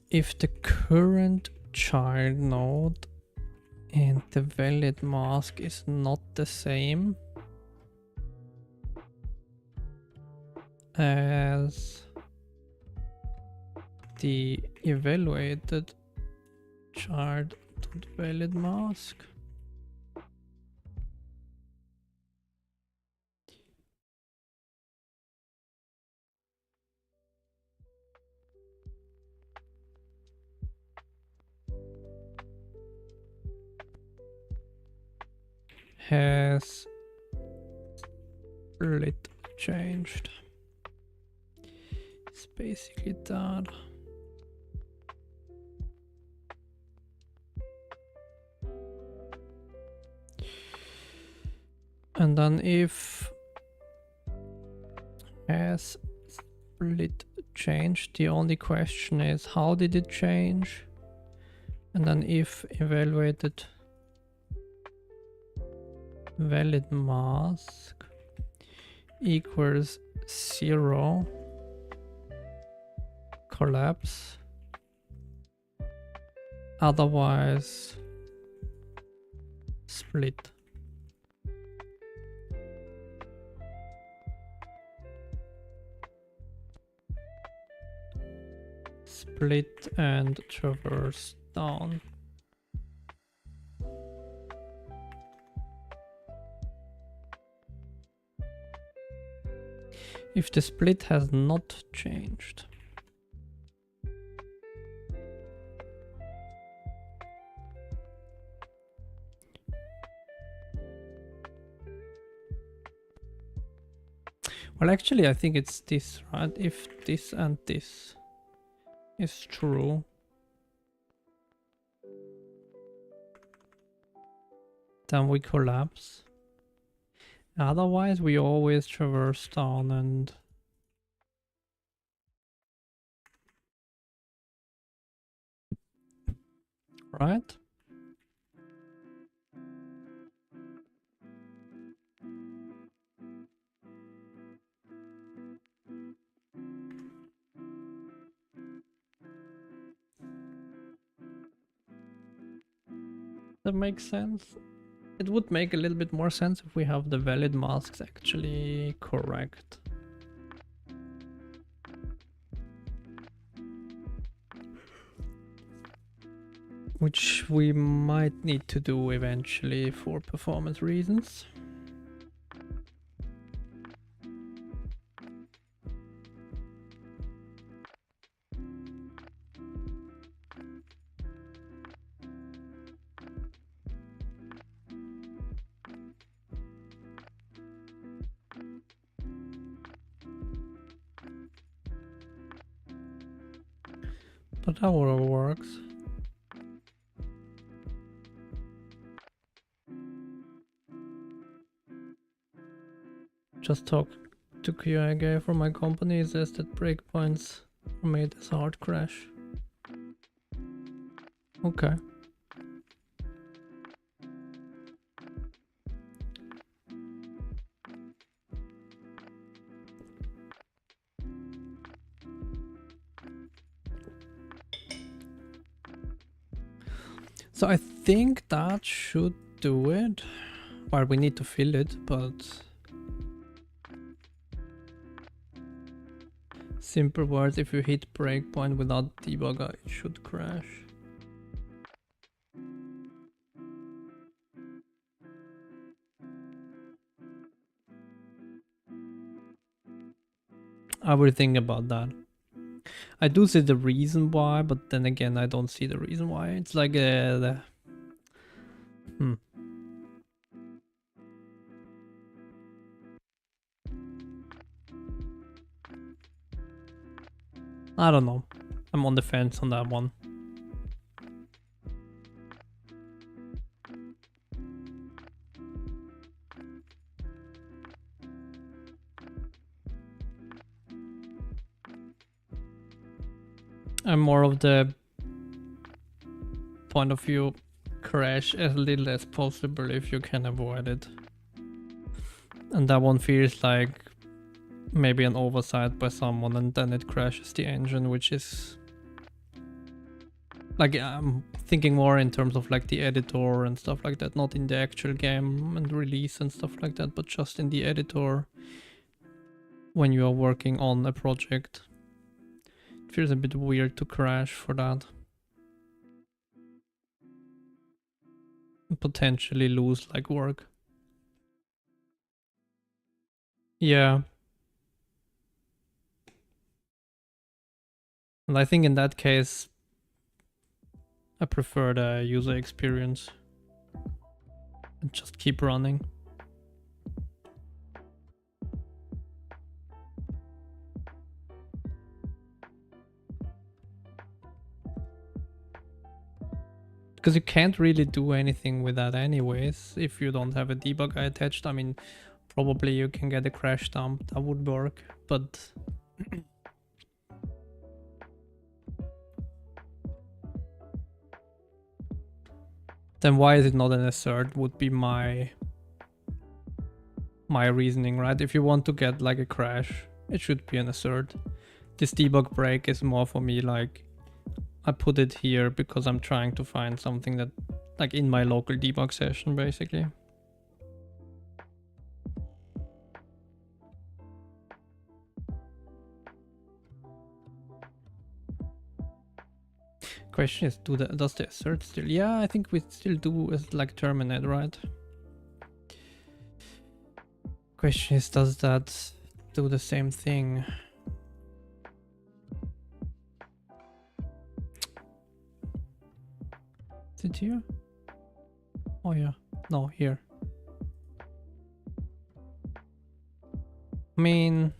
if the current child node and the valid mask is not the same as the evaluated child valid mask, has split changed. It's basically that. And then if has split changed, the only question is how did it change? And then if evaluated valid mask equals 0, collapse, otherwise split. Split and traverse down. If the split has not changed. Well, actually, I think it's this, right? If this and this is true, then we collapse. Otherwise, we always traverse down and... Right? That makes sense. It would make a little bit more sense if we have the valid masks actually correct. Which we might need to do eventually for performance reasons. But that all works. Just talked to QA guy from my company. He says that breakpoints are made as a hard crash. Okay. So I think that should do it. Well, we need to fill it, but... Simple words, if you hit breakpoint without debugger, it should crash. I will think about that. I do see the reason why, but then again, I don't see the reason why. It's like I don't know. I'm on the fence on that one. I'm more of the point of view, crash as little as possible if you can avoid it. And that one feels like maybe an oversight by someone and then it crashes the engine, which is... Like, I'm thinking more in terms of like the editor and stuff like that, not in the actual game and release and stuff like that, but just in the editor when you are working on a project. It feels a bit weird to crash for that. And potentially lose like work. Yeah. And I think in that case, I prefer the user experience and just keep running. Because you can't really do anything with that anyways if you don't have a debugger attached. I mean, probably you can get a crash dump, that would work, but... Then why is it not an assert would be my reasoning, right? If you want to get like a crash, it should be an assert. This debug break is more for me like, I put it here because I'm trying to find something that like in my local debug session, basically. Question is, does the assert still? Yeah, I think we still do as like terminate, right? Question is, does that do the same thing? Is it here? Oh yeah, no, here. I mean,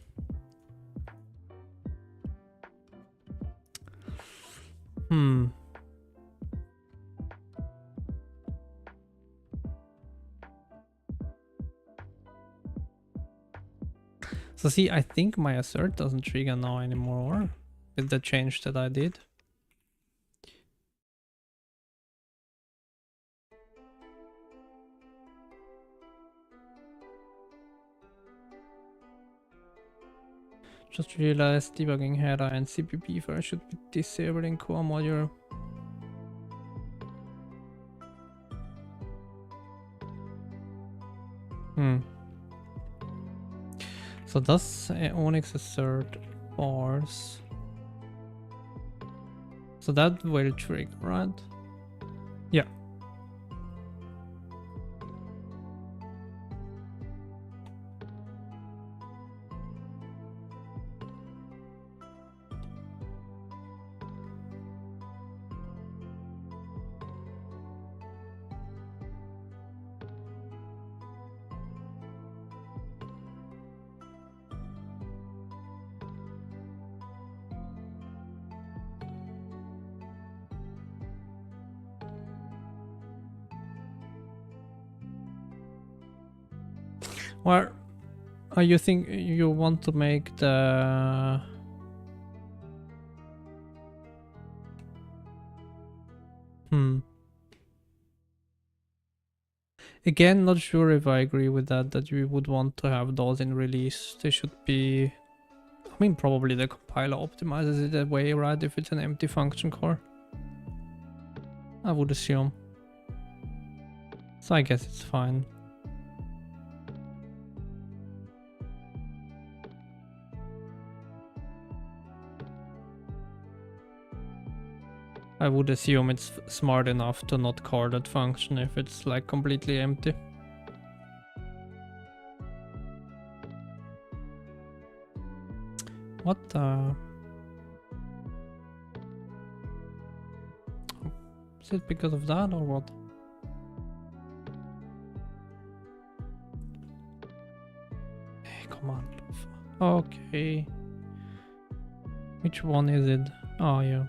So see, I think my assert doesn't trigger now anymore with the change that I did. Just realized debugging header and CPP first should be disabled in core module. So does Onyx assert bars? So that will trigger, right? Yeah. Well, you think you want to make the Again, not sure if I agree with that you would want to have those in release. They should be, I mean, probably the compiler optimizes it that way, right? If it's an empty function core, I would assume. So I guess it's fine. I would assume it's smart enough to not core that function if it's like completely empty. What the? Is it because of that or what? Hey, come on. Okay. Which one is it? Oh, yeah.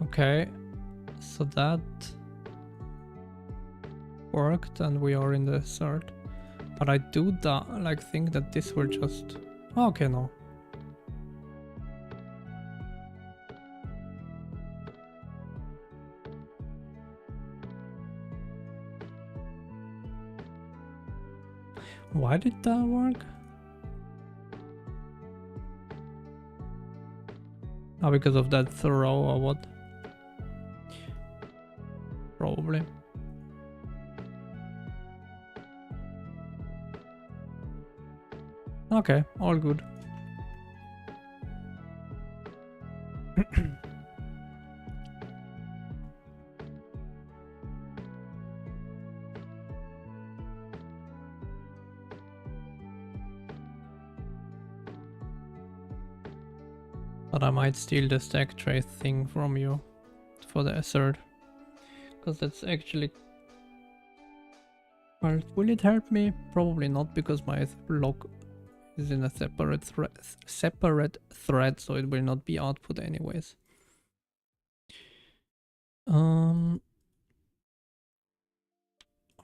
Okay, so that worked and we are in the third. But I do think that this will just... Okay, no. Why did that work? Oh, because of that throw or what? Probably. Okay, all good. But I might steal the stack trace thing from you for the assert. Because that's actually... Well, will it help me? Probably not, because my log is in a separate thread, so it will not be output anyways.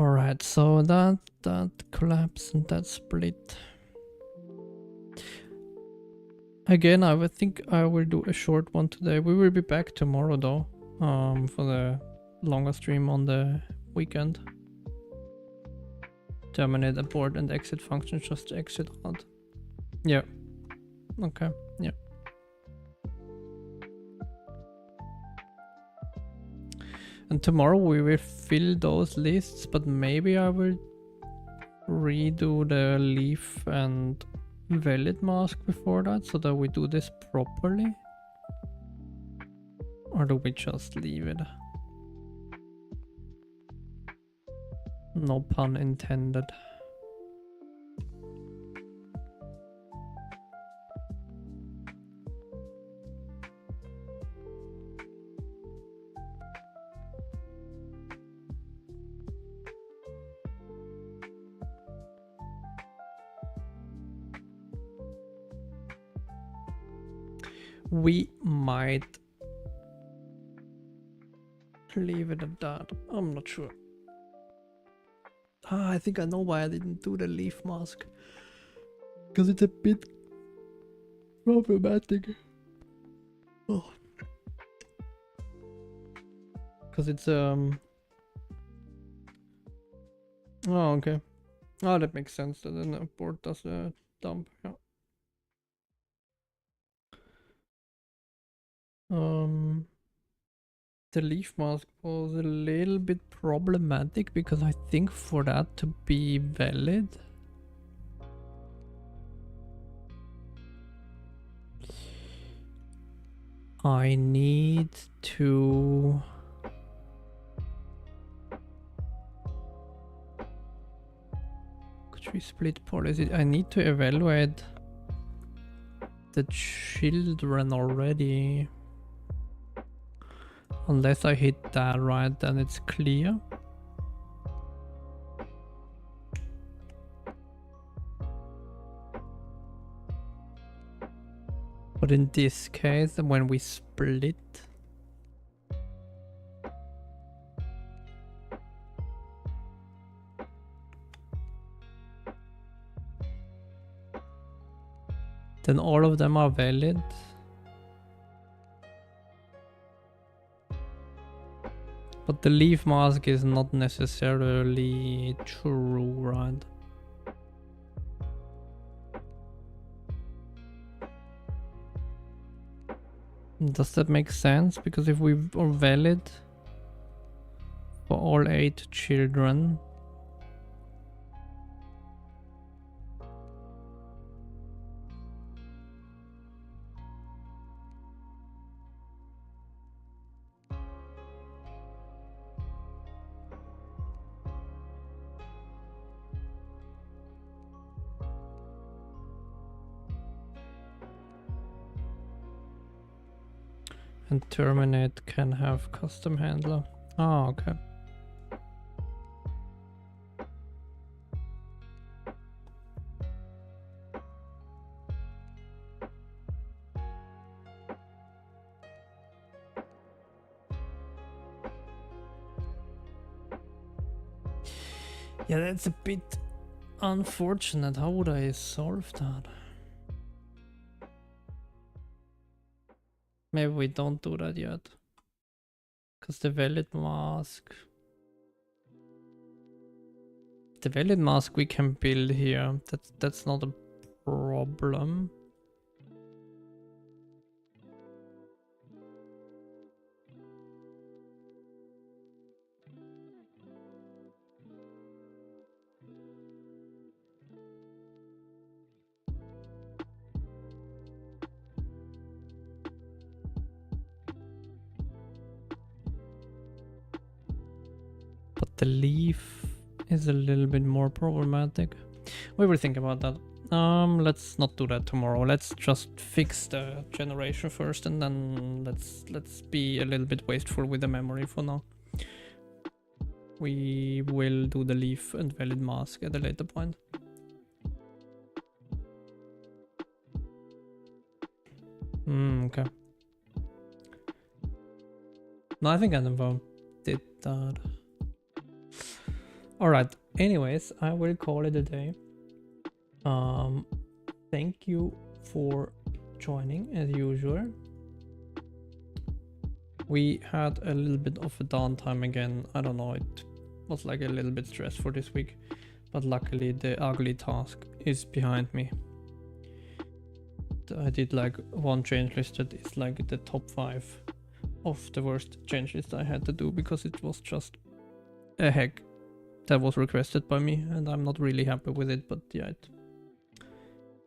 Alright, so that collapse and that split. Again, I would think I will do a short one today. We will be back tomorrow though, for the longer stream on the weekend. Terminate abort and exit function, just exit out. Yeah. Okay. Yeah. And tomorrow we will fill those lists, but maybe I will redo the leaf and valid mask before that so that we do this properly. Or do we just leave it? No pun intended. We might leave it at that. I'm not sure. I think I know why I didn't do the leaf mask. Because it's a bit problematic. Oh. Because it's Oh, okay. Oh, that makes sense. That then the board does a dump. Yeah. The leaf mask was a little bit problematic because I think for that to be valid, I need to could we split policy? I need to evaluate the children already. Unless I hit that right, then it's clear. But in this case, when we split, then all of them are valid. But the leaf mask is not necessarily true, right? Does that make sense? Because if we are valid for all 8 children, and terminate can have custom handler. Oh, okay. Yeah, that's a bit unfortunate. How would I solve that? Maybe we don't do that yet. Because the valid mask we can build here. That's not a problem. But the leaf is a little bit more problematic. We will think about that. Let's not do that tomorrow. Let's just fix the generation first, and then let's be a little bit wasteful with the memory for now. We will do the leaf and valid mask at a later point. Okay. No, I think I never did that. Alright, anyways, I will call it a day. thank you for joining as usual. We had a little bit of a downtime again. I don't know, it was like a little bit stressful this week, but luckily the ugly task is behind me. I did like one change list that is like the top 5 of the worst change list I had to do, because it was just a hack that was requested by me and I'm not really happy with it, but yeah,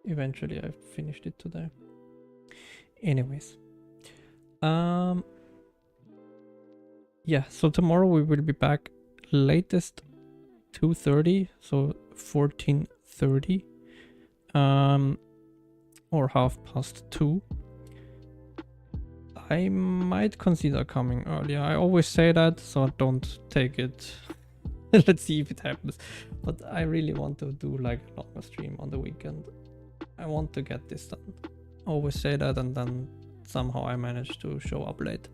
eventually I finished it today. Anyways, yeah, so tomorrow we will be back latest 2:30, so 14:30, or 2:30. I might consider coming earlier. I always say that, so don't take it. Let's see if it happens. But I really want to do like a longer stream on the weekend. I want to get this done. Always say that, and then somehow I manage to show up late.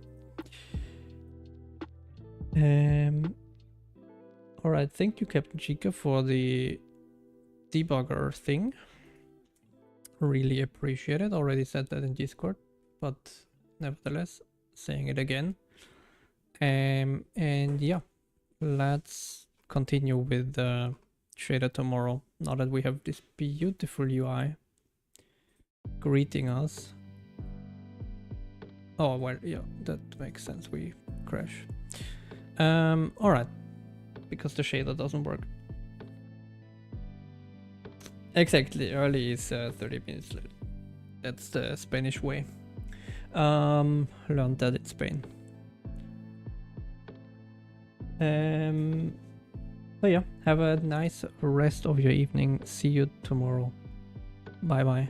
Alright, thank you Captain Chica for the debugger thing. Really appreciate it. Already said that in Discord, but nevertheless, saying it again. And yeah, let's continue with the shader tomorrow, now that we have this beautiful UI greeting us. Oh, well, yeah, that makes sense. We crash. Alright, because the shader doesn't work. Exactly, early is 30 minutes late. That's the Spanish way. Learned that in Spain. So yeah, have a nice rest of your evening. See you tomorrow. Bye bye.